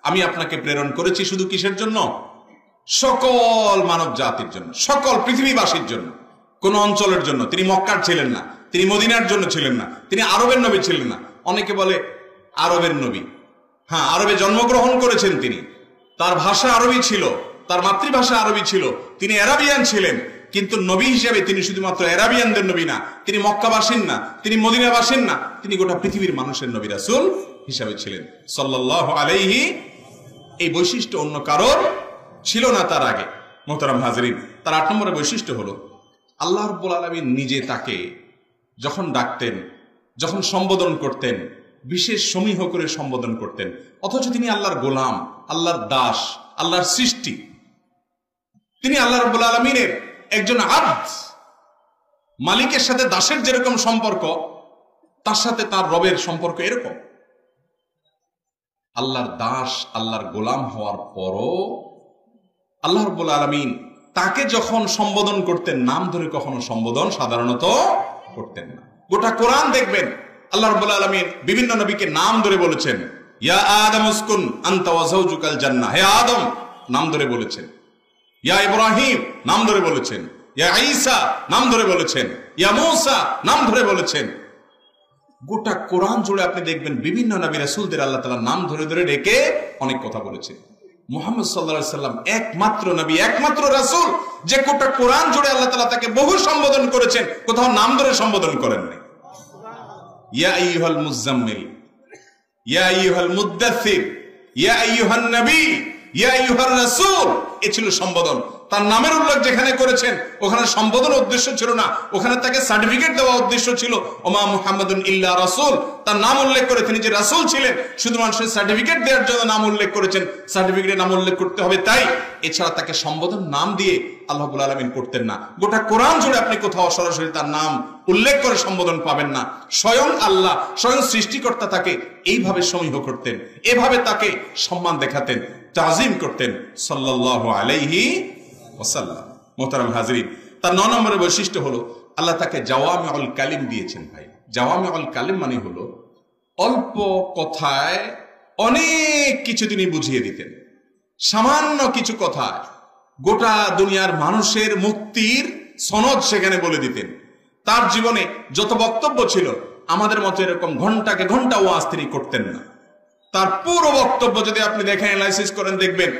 আমি আপনাকে প্রেরণ করেছি শুধু কিসের জন্য? সকল মানব জাতির জন্য, সকল পৃথিবীবাসীর জন্য, কোন অঞ্চলের জন্য। তিনি মক্কার ছিলেন না, তিনি মদিনার জন্য ছিলেন না, তিনি আরবের নবী ছিলেন না। অনেকে বলে আরবের নবী, হ্যাঁ আরবে জন্মগ্রহণ করেছেন তিনি, তার ভাষা আরবি ছিল, তার মাতৃভাষা আরবি ছিল, তিনি আরাবিয়ান ছিলেন। কিন্তু নবী হিসেবে তিনি শুধুমাত্র আরাবিয়ানদের নবী না, তিনি মক্কাবাসীর না, তিনি মদিনাবাসীর না, তিনি গোটা পৃথিবীর মানুষের নবী রাসূল হিসাবে ছিলেন সাল্লাল্লাহু আলাইহি। এই বৈশিষ্ট্য অন্য কারোর ছিল না তার আগে। মোহতারাম হাজরিন, তার 8 নম্বরের বৈশিষ্ট্য হলো আল্লাহ রাব্বুল আলামিন নিজে তাকে যখন ডাকতেন, যখন সম্বোধন করতেন, বিশেষ সমীহ করে সম্বোধন করতেন, অথচ তিনি আল্লাহর গোলাম, আল্লাহর দাস, আল্লাহর সৃষ্টি। তিনি আল্লাহ রাব্বুল আলামিনের একজন আব্দ। মালিকের সাথে দাসের যেরকম সম্পর্ক, তার সাথে তার রবের সম্পর্ক এরকম। আল্লাহর দাস, আল্লাহর গোলাম হওয়ার পরও আল্লাহ রাব্বুল আলামিন তাকে যখন সম্বোধন করতেন, নাম ধরে কখনো সম্বোধন সাধারণত করতেন না। গোটা কোরআন দেখবেন আল্লাহ রাব্বুল আলামিন বিভিন্ন নবীকে নাম ধরে বলেছেন, ইয়া আদম উসকুন আনতা ওয়া যাওজুকাল জান্নাহ, হে আদম নাম ধরে বলেছেন, ইয়া ইব্রাহিম নাম ধরে বলেছেন, ইয়া ঈসা নাম ধরে বলেছেন, ইয়া মূসা নাম ধরে বলেছেন। গোটা কোরআন জুড়ে আপনি দেখবেন বিভিন্ন নবী রাসূলদের আল্লাহ তাআলা নাম ধরে ধরে ডেকে অনেক কথা বলেছেন। মুহাম্মদ সাল্লাল্লাহু আলাইহি সাল্লাম একমাত্র নবী, একমাত্র রাসূল যে গোটা কোরআন জুড়ে আল্লাহ তাআলা তাকে বহু সম্বোধন করেছেন, কোথাও নাম ধরে সম্বোধন করেন নাই। ইয়া আইয়ুহাল মুযাম্মিল, ইয়া আইয়ুহাল মুদ্দাসসির, ইয়া আইয়ুহান নবী, ইয়া আইয়ুহার রাসূল, এ ছিল সম্বোধন। তার নামের উল্লেখ যেখানে করেছেন ওখানে সম্বোধন উদ্দেশ্য ছিল না, ওখানে তাকে সার্টিফিকেট দেওয়া উদ্দেশ্য ছিল। ওমা মুহাম্মাদুন ইল্লা রাসূল, তার নাম উল্লেখ করে তিনি যে রাসূল ছিলেন শুধু মানুষের সার্টিফিকেট দেওয়ার জন্য নাম উল্লেখ করেছেন, সার্টিফিকেটে নাম উল্লেখ করতে হবে তাই, এছাড়া তাকে সম্বোধন নাম দিয়ে আল্লাহ রাব্বুল আলামিন করতেন না। গোটা কোরআন জুড়ে আপনি কোথাও সরাসরি তার নাম উল্লেখ করে সম্বোধন পাবেন না। স্বয়ং আল্লাহ, স্বয়ং সৃষ্টিকর্তা তাকে এইভাবে সমীহ করতেন, এভাবে তাকে সম্মান দেখাতেন, তাজিম করতেন সাল্লাল্লাহু আলাইহি ওয়াসাল্লাম। মোহতারাম হাজরিন, তার 9 নম্বরের বৈশিষ্ট্য হলো আল্লাহ তাকে জাওয়ামিউল কালিম দিয়েছেন। ভাই, জাওয়ামিউল কালিম মানে হলো অল্প কথায় অনেক কিছু তিনি বুঝিয়ে দিতেন। সামান্য কিছু কথায় গোটা দুনিয়ার মানুষের মুক্তির সনদ সেখানে বলে দিতেন। তার জীবনে যত বক্তব্য ছিল আমাদের মতো এরকম ঘন্টাকে ঘন্টা ওয়াজ তিনি করতেন না। তার পুরো বক্তব্য যদি আপনি দেখেন, অ্যানালাইসিস করেন, দেখবেন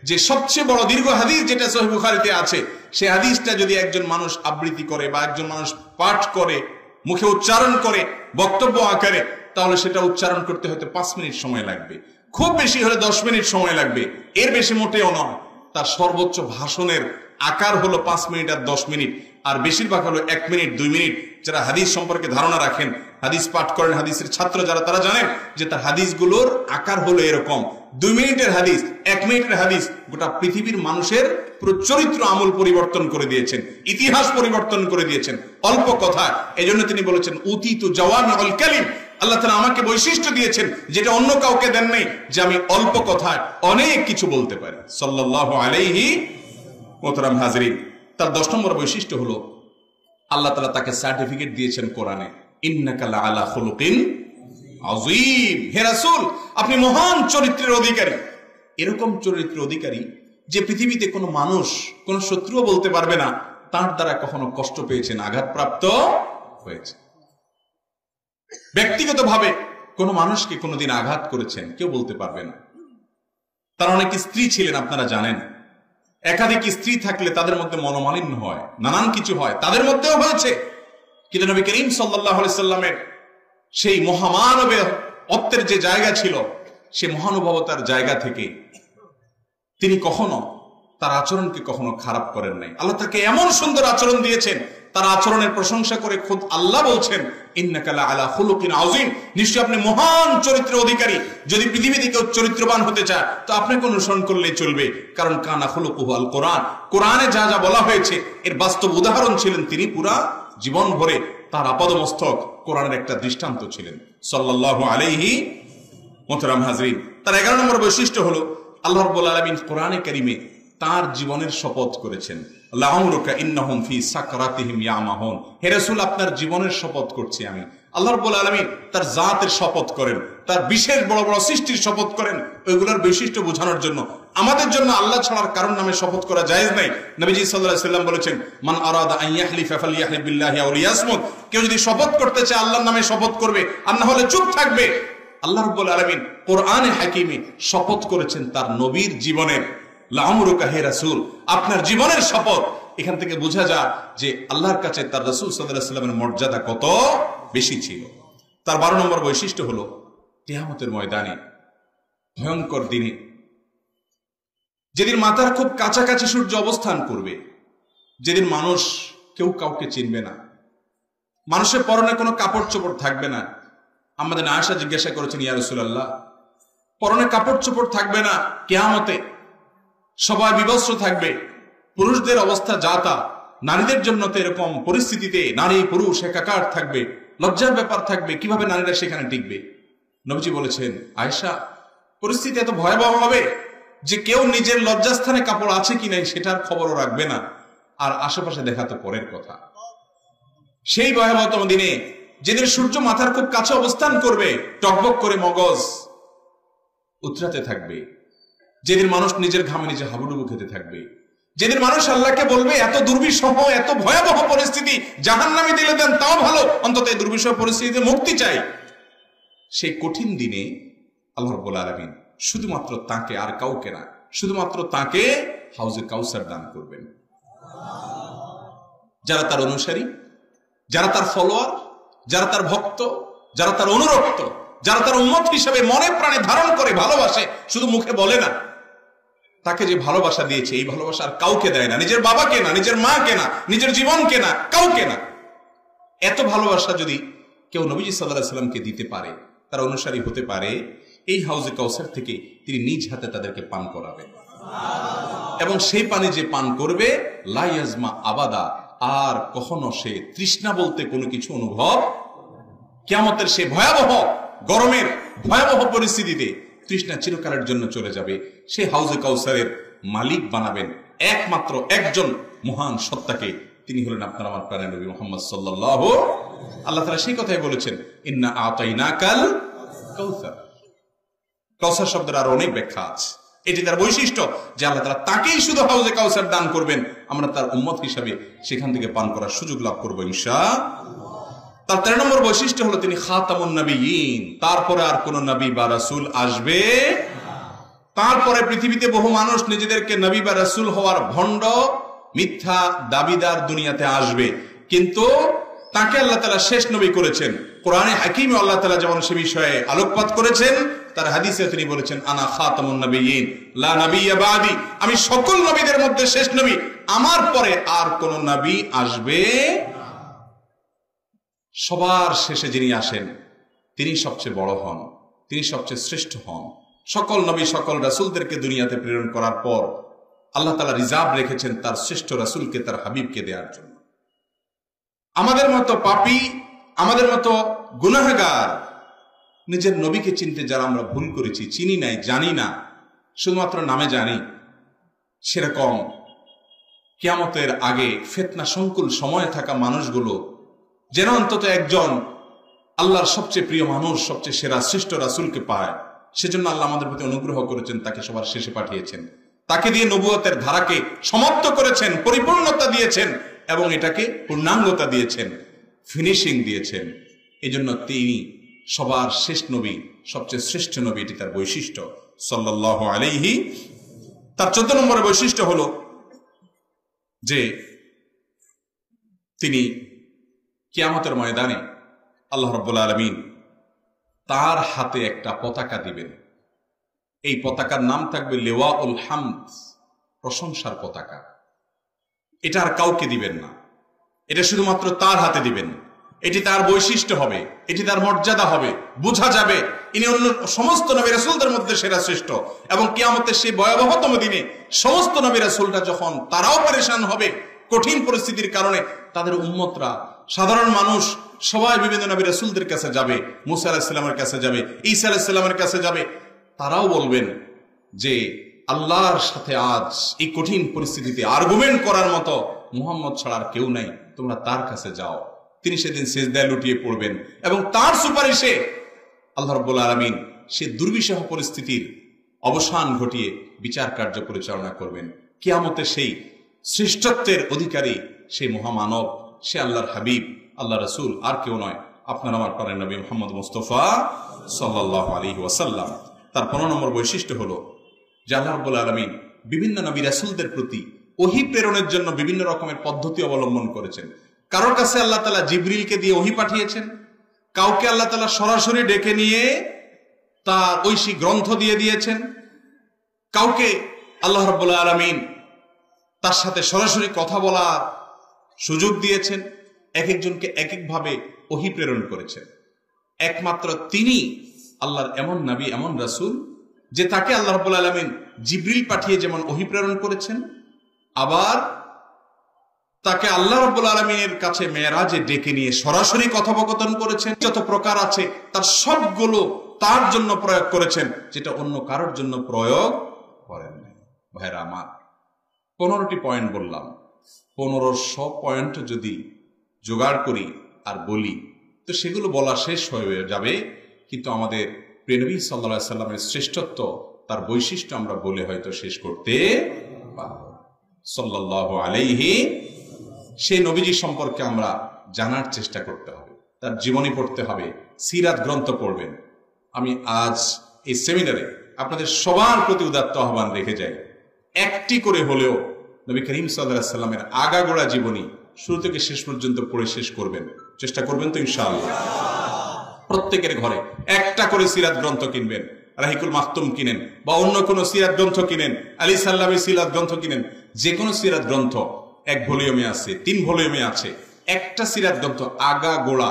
যে সবচেয়ে বড় দীর্ঘ হাদিস যেটা সহিহ বুখারীতে আছে, সেই হাদিসটা যদি একজন মানুষ আবৃত্তি করে বা একজন মানুষ পাঠ করে, মুখে উচ্চারণ করে, বক্তব্য আকারে, তাহলে সেটা উচ্চারণ করতে হয়তো 5 মিনিট সময় লাগবে, খুব বেশি হলে 10 মিনিট সময় লাগবে, এর বেশি মোটেও নয়। তার সর্বোচ্চ ভাষণের আকার হলো 5 মিনিট আর 10 মিনিট, আর বেশিরভাগ হলো 1 মিনিট 2 মিনিট। যারা হাদিস সম্পর্কে ধারণা রাখেন, হাদিস পাঠ করেন, হাদিসের ছাত্র যারা, তারা জানেন যে তার হাদিসগুলোর আকার হলো এরকম। 2 মিনিটের হাদিস, 1 মিনিটের হাদিস গোটা পৃথিবীর মানুষের পুরো চরিত্র আমল পরিবর্তন করে দিয়েছেন, ইতিহাস পরিবর্তন করে দিয়েছেন অল্প কথায়। এই জন্য তিনি বলেছেন উতিতু জাওয়ামিউল কালিম, আল্লাহ তাআলা আমাকে বৈশিষ্ট্য দিয়েছেন যেটা অন্য কাউকে দেন নাই, যে আমি অল্প কথায় অনেক কিছু বলতে পারি সাল্লাল্লাহু আলাইহি মোহতারাম হাজরিন। তার 10 নম্বর বৈশিষ্ট্য হলো আল্লাহ তাআলা তাকে সার্টিফিকেট দিয়েছেন কোরআনে, ইন্নাকা লাআলা খুলুকিন আযীম, হে রাসূল আপনি মহান চরিত্রের অধিকারী। এরকম চরিত্রের অধিকারী যে পৃথিবীতে কোনো মানুষ, কোনো শত্রুও বলতে পারবে না তার দ্বারা কখনো কষ্ট পেয়েছেন, আঘাতপ্রাপ্ত হয়েছে। ব্যক্তিগতভাবে কোনো মানুষকে কোনোদিন আঘাত করেছেন কেউ বলতে পারবে না। তার অনেক স্ত্রী ছিলেন, আপনারা জানেন। একাধিক স্ত্রী থাকলে তাদের মধ্যে মনোমালিন্য হয়, নানান কিছু হয়, তাদের মধ্যেও হয়েছে। কিন্তু নবী করিম সাল্লাল্লাহু আলাইহি সাল্লামের সেই মহামানবত্বের যে জায়গা ছিল, সে মহানুভবতার জায়গা থেকে তিনি কখনো তার আচরণকে কখনো খারাপ করেন নাই। আল্লাহ তাকে এমন সুন্দর আচরণ দিয়েছেন, তার আচরণের প্রশংসা করে খুদ আল্লাহ বলছেন ইন্নাকা লাআলা খুলুকিন আযীম, নিশ্চয় আপনি মহান চরিত্রের অধিকারী। যদি পৃথিবীতে কেউ চরিত্রবান হতে চায় তো আপনাকে অনুসরণ করলে চলবে, কারণ কানা খুলুকুহু আল কোরআন, কোরআনে যা যা বলা হয়েছে এর বাস্তব উদাহরণ ছিলেন তিনি। পুরা জীবন ভরে তার আপাদমস্তক কোরআনের একটা দৃষ্টান্ত ছিলেন সাল্লাল্লাহু আলাইহি মোহতারাম হাজরিন। তার 11 নম্বর বৈশিষ্ট্য হলো আল্লাহ রাব্বুল আলামিন কোরআনে কারীমে তার জীবনের শপথ করেছেন, লাউমরুকা ইন্নাহুম ফি সাকরাতিহিম ইয়ামাহুন, হে রাসূল আপনার জীবনের শপথ করছি আমি। আল্লাহ রাব্বুল আলামিন তার জাতের শপথ করেন, তার বিশেষ বড় বড় সৃষ্টির শপথ করেন, ওইগুলোর বৈশিষ্ট্য বোঝানোর জন্য। আমাদের জন্য আল্লাহ ছাড়ার কারণ নামে শপথ করা জায়েজ নাই। নবীজি সাল্লাল্লাহু আলাইহি ওয়াসাল্লাম বলেছেন মান আরাদা আন ইয়াহলিফা ফালইয়াহলিফ বিল্লাহি আও লিয়াসমুত, কেউ যদি শপথ করতে চায় আল্লাহর নামে শপথ করবে, আর না হলে চুপ থাকবে। আল্লাহ রাব্বুল আলামিন কোরআনে হাকিমে শপথ করেছেন তার নবীর জীবনের, লাউমরুকা হে রাসূল আপনার জীবনের শপথ। এখান থেকে বোঝা যায় যে আল্লাহর কাছে তার রাসূল সাল্লাল্লাহু আলাইহি ওয়াসাল্লামের মর্যাদা কত বেশি ছিল। তার 12 নম্বর বৈশিষ্ট্য হলো কিয়ামতের ময়দানে, ভয়ঙ্কর দিনে, যেদিন মাথার খুব কাছাকাছি সূর্য অবস্থান করবে, যেদিন মানুষ কেউ কাউকে চিনবে না, মানুষের পরনে কোনো কাপড় চোপড় থাকবে না। আমাদের আয়েশা জিজ্ঞাসা করেছেন ইয়া রাসূলুল্লাহ, পরনে কাপড় চোপড় থাকবে না কিয়ামতে, সবাই বিবস্ত্র থাকবে, পুরুষদের অবস্থা যা তা, নারীদের জন্য তো এরকম পরিস্থিতিতে নারী পুরুষ একাকার থাকবে, লজ্জার ব্যাপার থাকবে, কিভাবে নারীরা সেখানে টিকবে? নবীজি বলেছেন আয়েশা পরিস্থিতি এত ভয়াবহ হবে যে কেউ নিজের লজ্জাস্থানে কাপড় আছে কি নাই সেটার খবরও রাখবে না, আর আশেপাশে দেখা তো পরের কথা। সেই ভয়াবহতম দিনে যেদিন সূর্য মাথার খুব কাছে অবস্থান করবে, টকবক করে মগজ উতরাতে থাকবে, যেদিন মানুষ নিজের ঘামে নিজে হাবুডুবু খেতে থাকবে, যেদিন মানুষ আল্লাহকে বলবে এত দুর্বিষহ এত ভয়াবহ পরিস্থিতি, জাহান্নামে দিলে দেন তাও ভালো, অন্তত এই দুর্বিষহ পরিস্থিতিতে মুক্তি চাই, সেই কঠিন দিনে আল্লাহ রাব্বুল আলামিন শুধুমাত্র তাকে, আর কাউকে না, শুধুমাত্র তাকে হাউজে কাউসার দান করবেন। যারা তার অনুসারী, যারা তার ফলোয়ার, যারা তার ভক্ত, যারা তার অনুরক্ত, যারা তার উম্মত হিসেবে মনে প্রাণে ধারণ করে ভালোবাসে, শুধু মুখে বলে না, তাকে যে ভালোবাসা দিয়েছে এই ভালোবাসা আর কাউকে দেয় না, নিজের বাবাকে না, নিজের মাকে না, নিজের জীবনকে না, কাউকে না। এত ভালোবাসা যদি কেউ নবীজি সাল্লাল্লাহু আলাইহি সাল্লামকে দিতে পারে, তার অনুসারী হতে পারে, এই হাউজে কাউসার থেকে তিনি নিজ হাতে তাদেরকে পান করাবেন, এবং সেই পানি যে পান করবে লা ইয়াজমা আবাদা, আর কখনো সে তৃষ্ণা বলতে কোনো কিছু অনুভব, কিয়ামতের সে ভয়াবহ গরমের ভয়াবহ পরিস্থিতিতে তৃষ্ণা চিরকালের জন্য চলে যাবে। সে হাউজে কাউসারের মালিক বানাবেন একমাত্র একজন মহান সত্তাকে, তিনি হলেন আপনার আমার প্রাণের নবী মুহাম্মদ সাল্লাল্লাহু। আল্লাহ তাআলা সেই কথাই বলেছেন, ইন্না আতাইনাকাল কাউসার। কাউসার শব্দের আরো অনেক ব্যাখ্যা আছে। এটি তার বৈশিষ্ট্য যে আল্লাহ তাআলা তাকেই শুধু হাউজে কাউসার দান করবেন, আমরা তার উম্মত হিসাবে সেখান থেকে পান করার সুযোগ লাভ করবো ইনশাআল্লাহ। তার 13 নম্বর বৈশিষ্ট্য হলো তিনি খাতামুন নবিয়্যিন, তারপরে আর কোন নবী বা রাসূল আসবে। তারপরে পৃথিবীতে বহু মানুষ নিজেদেরকে নবী বা রাসূল হওয়ার ভণ্ড মিথ্যা দাবিদার দুনিয়াতে আসবে, কিন্তু তাকে আল্লাহ তাআলা শেষ নবী করেছেন। কোরআনে হাকিমে আল্লাহ তাআলা যেমন সে বিষয়ে আলোকপাত করেছেন, তার হাদিসে তিনি বলেছেন, আনা খাতামুন নবিয়্যিন লা নাবিয়্যা বাদি, আমি সকল নবীদের মধ্যে শেষ নবী, আমার পরে আর কোন নবী আসবে। সবার শেষে যিনি আসেন তিনি সবচেয়ে বড় হন, তিনি সবচেয়ে শ্রেষ্ঠ হন। সকল নবী সকল রাসূলদেরকে দুনিয়াতে প্রেরণ করার পর আল্লাহ তাআলা রিজার্ভ রেখেছেন তার শ্রেষ্ঠ রাসূলকে, তার হাবিবকে দেওয়ার জন্য। আমাদের মতো পাপী, আমাদের মতো গুনাহগার, নিজের নবীকে চিনতে যারা আমরা ভুল করেছি, চিনি নাই, জানি না, শুধুমাত্র নামে জানি, সেরকম কিয়ামতের আগে ফিতনা সংকুল সময়ে থাকা মানুষগুলো যেন অন্তত একজন আল্লাহর সবচেয়ে প্রিয় মানুষ, সবচেয়ে সেরা শ্রেষ্ঠ রাসূলকে পায়। সেজন্য আল্লাহ আমাদের প্রতি অনুগ্রহ করেছেন, তাকে সবার শেষে পাঠিয়েছেন, তাকে দিয়ে নবুয়তের ধারাকে সমাপ্ত করেছেন, পরিপূর্ণতা দিয়েছেন, এবং এটাকে পূর্ণাঙ্গতা দিয়েছেন, ফিনিশিং দিয়েছেন। এই জন্য তিনি সবার শেষ নবী, সবচেয়ে শ্রেষ্ঠ নবী, এটি তার বৈশিষ্ট্য সাল্লাল্লাহু আলাইহি। তার 14 নম্বরের বৈশিষ্ট্য হলো যে তিনি কিয়ামতের ময়দানে আল্লাহ রাব্বুল আলামিন তার হাতে একটা পতাকা দিবেন। এই পতাকার নাম থাকবে লিওয়াউল হামদ, প্রশংসার পতাকা। এটা আর কাউকে দিবেন না, এটা শুধুমাত্র তার হাতে দিবেন। এটি তার বৈশিষ্ট্য হবে, এটি তার মর্যাদা হবে, বোঝা যাবে ইনি অন্য সমস্ত নবী রাসূলদের মধ্যে সেরা শ্রেষ্ঠ। এবং কিয়ামতের সেই ভয়াবহতম দিনে সমস্ত নবী রাসূলরা যখন তারাও পরেশান হবে কঠিন পরিস্থিতির কারণে, তাদের উম্মতরা, সাধারণ মানুষ সবাই বিভিন্ন নবী রাসূলদের কাছে যাবে, মুসা আলাইহিস সালামের কাছে যাবে, ঈসা আলাইহিস সালামের কাছে যাবে, তারাও বলবেন যে আল্লাহর সাথে আজ এই কঠিন পরিস্থিতিতে আর্গুমেন্ট করার মতো মুহাম্মদ ছাড়া আর কেউ নাই, তোমরা তার কাছে যাও। তিনি সেদিন সিজদায় লুটিয়ে পড়বেন এবং তার সুপারিশে আল্লাহ রাব্বুল আলামিন সে দুর্বিষহ পরিস্থিতির অবসান ঘটিয়ে বিচার কার্য পরিচালনা করবেন। কিয়ামতে সেই শ্রেষ্ঠত্বের অধিকারী সেই মহামানব, সে আল্লাহর হাবিব, আল্লাহ রাসূল, আর কেউ নয়, আপনার আমার প্রাণের নবী মুহাম্মদ মুস্তাফা সাল্লাল্লাহু আলাইহি ওয়াসাল্লাম। তার 15 নম্বর বৈশিষ্ট্য হলো যে আল্লাহ রাব্বুল আলামিন বিভিন্ন নবী রাসূলদের প্রতি ওহী প্রেরণের জন্য বিভিন্ন রকমের পদ্ধতি অবলম্বন করেছেন। কারোর কাছে আল্লাহ তাআলা জিবরিলকে দিয়ে ওহী পাঠিয়েছেন, কাউকে আল্লাহ তাআলা সরাসরি ডেকে নিয়ে তার ঐশী গ্রন্থ দিয়ে দিয়েছেন, কাউকে আল্লাহ রাব্বুল আলামিন তার সাথে সরাসরি কথা বলার সুযোগ দিয়েছেন। এক একজনকে এক একভাবে ওহী প্রেরণ করেছেন। একমাত্র তিনি আল্লাহর এমন নবী, এমন রাসূল যে তাকে আল্লাহ রাব্বুল আলামিন জিবরিল পাঠিয়ে যেমন ওহী প্রেরণ করেছেন, আবার তাকে আল্লাহ রাব্বুল আলামিনের কাছে মেরাজে ডেকে নিয়ে সরাসরি কথোপকথন করেছেন। যত প্রকার আছে তার সবগুলো তার জন্য প্রয়োগ করেছেন, যেটা অন্য কারোর জন্য প্রয়োগ করেন নাই। ভাইরা আমার, 15টি পয়েন্ট বললাম, 1500 পয়েন্ট যদি জোগাড় করি আর বলি, তো সেগুলো বলা শেষ হয়ে যাবে, কিন্তু আমাদের প্রিয় নবী সাল্লাল্লাহু আলাইহি সাল্লামের শ্রেষ্ঠত্ব, তার বৈশিষ্ট্য আমরা বলে হয়তো শেষ করতে পারব না। সাল্লাল্লাহু আলাইহি, সেই নবীজি সম্পর্কে আমরা জানার চেষ্টা করতে হবে, তার জীবনী পড়তে হবে, সিরাত গ্রন্থ পড়বেন। আমি আজ এই সেমিনারে আপনাদের সবার প্রতি উদাত্ত আহ্বান রেখে যাই, একটি করে হলেও নবী করিম সাল্লাল্লাহু আলাইহি সাল্লামের আগাগোড়া জীবনী শুরু থেকে শেষ পর্যন্ত পড়ে শেষ করবেন। চেষ্টা করবেন তো ইনশাআল্লাহ? প্রত্যেকের ঘরে একটা করে সিরাত গ্রন্থ কিনবেন, রাহিকুল মাখতুম কিনেন বা অন্য কোনো সিরাত গ্রন্থ কিনেন, আলী সাল্লামের সিরাত গ্রন্থ কিনেন, যে কোনো সিরাত গ্রন্থ 1 ভলিউমে আছে, 3 ভলিউমে আছে, একটা সিরাত গ্রন্থ আগা গোড়া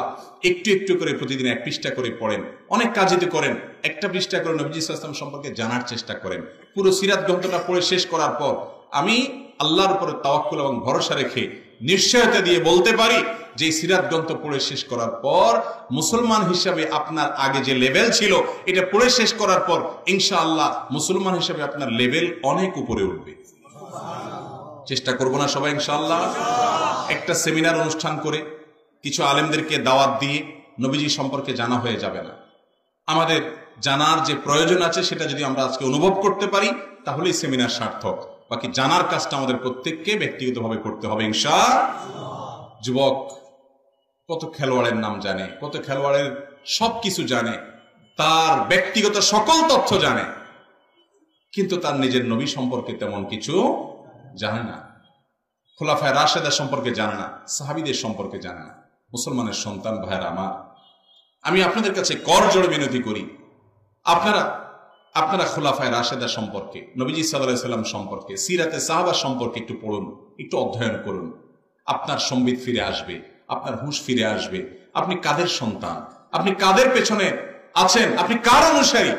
একটু একটু করে প্রতিদিন 1 পৃষ্ঠা করে পড়েন। অনেক কাজে করেন, 1টা পৃষ্ঠা করে নবীজি সাল্লাল্লাহু আলাইহি ওয়াসাল্লাম সম্পর্কে জানার চেষ্টা করেন। পুরো সিরাত গ্রন্থটা পড়ে শেষ করার পর আমি আল্লাহর উপরে তাওয়াক্কুল এবং ভরসা রেখে নিশ্চয়তা দিয়ে বলতে পারি যে সিরাত গ্রন্থ পড়ে শেষ করার পর মুসলমান হিসাবে আপনার আগে যে লেভেল ছিল, এটা পড়ে শেষ করার পর ইনশাআল্লাহ মুসলমান হিসাবে আপনার লেভেল অনেক উপরে উঠবে। চেষ্টা করব না সবাই ইনশাআল্লাহ? একটা সেমিনার অনুষ্ঠান করে কিছু আলেমদেরকে দাওয়াত দিয়ে নবীজি সম্পর্কে জানা হয়ে যাবে না। আমাদের জানার যে প্রয়োজন আছে সেটা যদি আমরা আজকে অনুভব করতে পারি তাহলেই সেমিনার সার্থক। বাকি জানার কাজটা আমাদের প্রত্যেককে ব্যক্তিগতভাবে করতে হবে ইনশাআল্লাহ। যুবক কত খেলোয়াড়ের নাম জানে, কত খেলোয়াড়ের সবকিছু জানে, তার ব্যক্তিগত সকল তথ্য জানে, কিন্তু তার নিজের নবী সম্পর্কে তেমন কিছু জানে না। খোলাফায়ে রাশেদা সম্পর্কে জানে না, সাহাবীদের সম্পর্কে জানে না। মুসলমানের সন্তান ভাইরা আমার, আমি আপনাদের কাছে করজোড়ে বিনতি করি, আপনারা খোলাফায়ে রাশেদা সম্পর্কে, নবীজি সাল্লাল্লাহু আলাইহি ওয়াসাল্লাম সম্পর্কে, সিরাতে সাহাবা সম্পর্কে একটু পড়ুন, একটু অধ্যয়ন করুন। আপনার সম্বিত ফিরে আসবে, আপনার হুঁশ ফিরে আসবে। আপনি কাদের সন্তান, আপনি কাদের পেছনে আছেন, আপনি কার অনুসারী।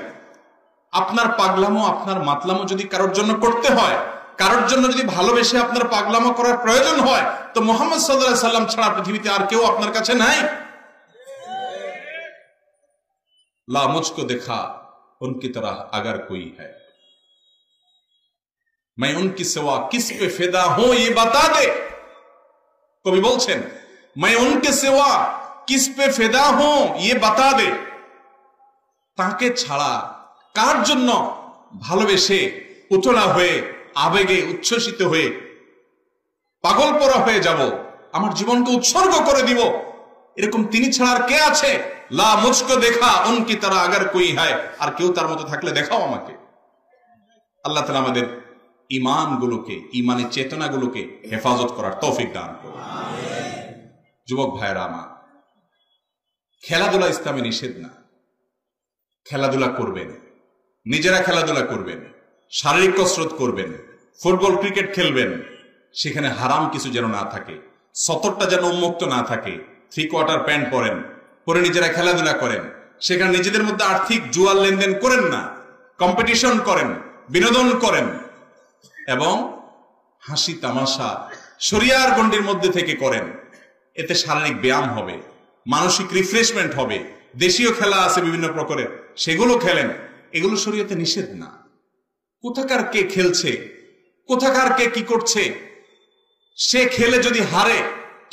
আপনার পাগলামো, আপনার মাতলামো যদি কারোর জন্য করতে হয়, কারোর জন্য যদি ভালোবেসে আপনার পাগলামো করার প্রয়োজন হয়, তো মুহাম্মদ সাল্লাল্লাহু আলাইহি ওয়াসাল্লাম ছাড়া পৃথিবীতে আর কেউ আপনার কাছে নাই। লা মুঝকো দেখা उनकी तरह अगर कोई है, मैं उनकी सिवा किस पे फिदा हूं ये बता दे। कवि बोलছেন मैं उनके सिवा किस पे फिदा हूं ये बता दे। তাকে ছাড়া কার জন্য ভালোবেসে উতলা হয়ে আবেগে উচ্ছ্বসিত হয়ে পাগল পরা হয়ে যাব, আমার জীবনকে উৎসর্গ করে দিব, এরকম তিনি ছাড়া আর কে আছে? লা মুঝকো দেখা উনকি তারা আগার কোই হয়, আর কেউ তার মতো থাকলে দেখাও আমাকে। আল্লাহ তাআলা আমাদের ঈমানগুলোকে, ঈমানি চেতনাগুলোকে হেফাজত করার তৌফিক দান করুন। যুবক ভাইরা আমার, খেলাধুলা ইসলামে নিষেধ না। খেলাধুলা করবেন, নিজেরা খেলাধুলা করবেন, শারীরিক কসরত করবেন, ফুটবল ক্রিকেট খেলবেন, সেখানে হারাম কিছু যেন না থাকে, সতরটা যেন উন্মুক্ত না থাকে। 3/4 প্যান্ট পরেন, পরে নিজেরা খেলাধুলা করেন, সেখানে নিজেদের মধ্যে আর্থিক জুয়ার লেনদেন করেন না, কম্পিটিশন করেন, বিনোদন করেন এবং হাসি তামাশা শরিয়ার গণ্ডির মধ্যে থেকে করেন। এতে শারীরিক ব্যায়াম হবে, মানসিক রিফ্রেশমেন্ট হবে। দেশীয় খেলা আছে বিভিন্ন প্রকারের, সেগুলো খেলেন। এগুলো শরীয়তে নিষেধ না। কোথাকার কে খেলছে, কোথাকার কে কি করছে, সে খেলে যদি হারে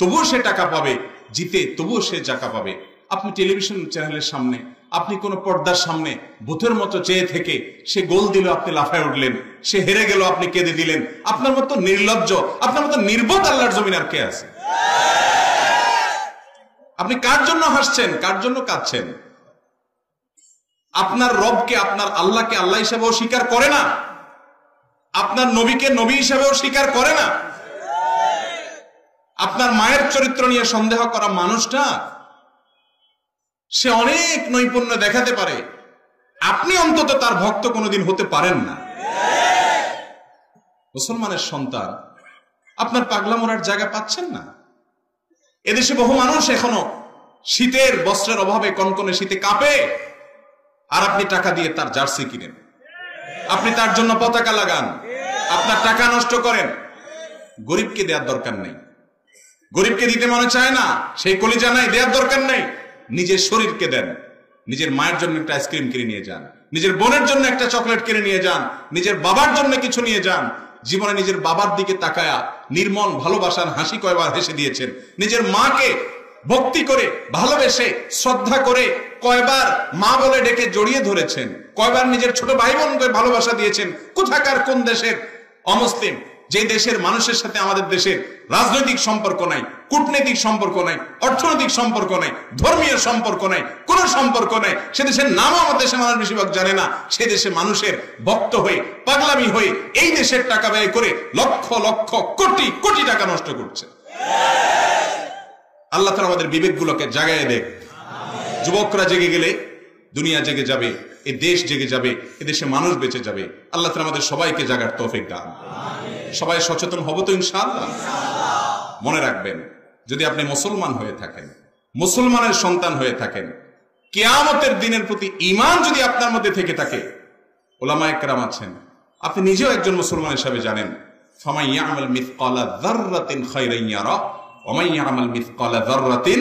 তবুও সে টাকা পাবে, জিতে তবুও সে টাকা পাবে। আপনি টেলিভিশন চ্যানেলের সামনে, আপনি কোন পর্দার সামনে ভূতের মতো চেয়ে থেকে সে গোল দিল, আপনি লাফায় উঠলেন, সে হেরে গেল, আপনি কেঁদে দিলেন। আপনার মতো নির্লজ্জ, আপনার মতো নির্বোধ আল্লাহর জমিন আর কে আছে? আপনি কার জন্য হাসছেন, কার জন্য কাঁদছেন? আপনার রবকে, আপনার আল্লাহকে আল্লাহ হিসেবেও স্বীকার করে না, আপনার নবীকে নবী হিসেবেও স্বীকার করে না। আপনার মায়ের চরিত্র নিয়ে সন্দেহ করা মানুষটা, সে অনেক নৈপুণ্য দেখাতে পারে, আপনি অন্তত তার ভক্ত কোনোদিন হতে পারেন না। মুসলমানের সন্তান, আপনার পাগলা মোড়ার জায়গা পাচ্ছেন না। এদেশে বহু মানুষ এখনো শীতের বস্ত্রের অভাবে কনকনে শীতে কাঁপে, আর আপনি টাকা দিয়ে তার জার্সি কিনেন, আপনি তার জন্য পতাকা লাগান, আপনার টাকা নষ্ট করেন। গরিবকে দেওয়ার দরকার নেই, গরিবকে দিতে মনে চায় না, সেই কলিজা নাই, দেওয়ার দরকার নেই। নিজের শরীরকে দেন। নিজের মায়ের জন্য একটা আইসক্রিম কিনে নিয়ে যান, নিজের বোনের জন্য একটা চকলেট কিনে নিয়ে যান, নিজের বাবার জন্য কিছু নিয়ে যান। জীবনে নিজের বাবার দিকে তাকায়া নির্মল ভালোবাসার হাসি কয়বার হেসে দিয়েছেন? নিজের মাকে ভক্তি করে, ভালোবেসে, শ্রদ্ধা করে কয়বার মা বলে ডেকে জড়িয়ে ধরেছেন, কয়বার নিজের ছোট ভাই বোনকে ভালোবাসা দিয়েছেন। কোথাকার কোন দেশের অমুসলিম, যে দেশের মানুষের সাথে আমাদের দেশের রাজনৈতিক সম্পর্ক নাই, কূটনৈতিক সম্পর্ক নাই, অর্থনৈতিক সম্পর্ক নাই, ধর্মীয় সম্পর্ক নাই, কোন সম্পর্ক নাই, সে দেশের নামও আমাদের দেশের মানুষ বেশিরভাগ জানে না। সে দেশে মানুষের ভক্ত হয়ে, পাগলামি হয়ে এই দেশের টাকা ব্যয় করে লক্ষ লক্ষ কোটি কোটি টাকা নষ্ট করছে। আল্লাহ তাআলা আমাদের বিবেকগুলোকে জাগায় দেখ। যুবকরা জেগে গেলে দুনিয়া জেগে যাবে, এই দেশ জেগে যাবে, এদেশে মানুষ বেঁচে যাবে। আল্লাহ তাআলা আমাদের সবাইকে জাগার তৌফিক দান। সবাই সচেতন হব তো ইনশাআল্লাহ। মনে রাখবেন, যদি আপনি মুসলমান হয়ে থাকেন, মুসলমানের সন্তান হয়ে থাকেন, কিয়ামতের দিনের প্রতি ঈমান যদি আপনার মধ্যে থেকে থাকে, উলামায়ে কেরাম আছেন, আপনি নিজেও একজন মুসলমান হিসেবে জানেন, ফামান ইয়ামাল মিসকালা যাররাতিন খায়রান ইয়ারা ওয়া মান ইয়ামাল মিসকালা যাররাতিন।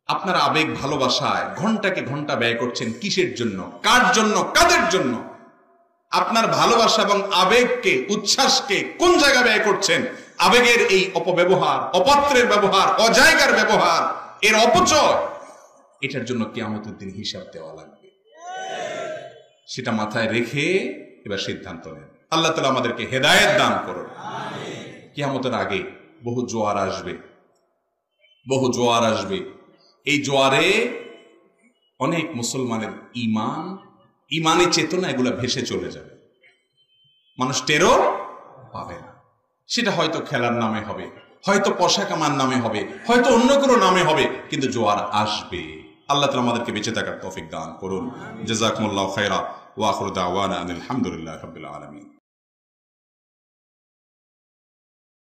আপনার আবেগ ভালোবাসায় ঘন্টাকে ঘন্টা ব্যয় করছেন কিসের জন্য, কার জন্য, কাদের জন্য? আপনার ভালোবাসা এবং আবেগকে, উচ্ছ্বাসকে কোন জায়গায় ব্যয় করছেন? আবেগের এই অপব্যবহার, অপাত্রের ব্যবহার, অজায়গার ব্যবহার, এর অপচয়, এটার জন্য কিয়ামতের দিন হিসাব দেওয়া লাগবে। সেটা মাথায় রেখে এবার সিদ্ধান্ত নেন। আল্লাহ তাআলা আমাদেরকে হেদায়েত দান করুন। কিয়ামতের আগে বহু জোয়ার আসবে, বহু জোয়ার আসবে। এই জোয়ারে অনেক মুসলমানের ইমানি চেতনা এগুলা ভেসে চলে যাবে, মানুষ টেরও পাবে না। সেটা হয়তো খেলার নামে হবে, হয়তো পয়সা কামার নামে হবে, হয়তো অন্য কোনো নামে হবে, কিন্তু জোয়ার আসবে। আল্লাহ তাআলা আমাদেরকে বেঁচে থাকার তৌফিক দান করুন। জাযাকুমুল্লাহু খায়রা ওয়া আখিরু দাওয়ানা আলহামদুলিল্লাহি রাব্বিল আলামিন।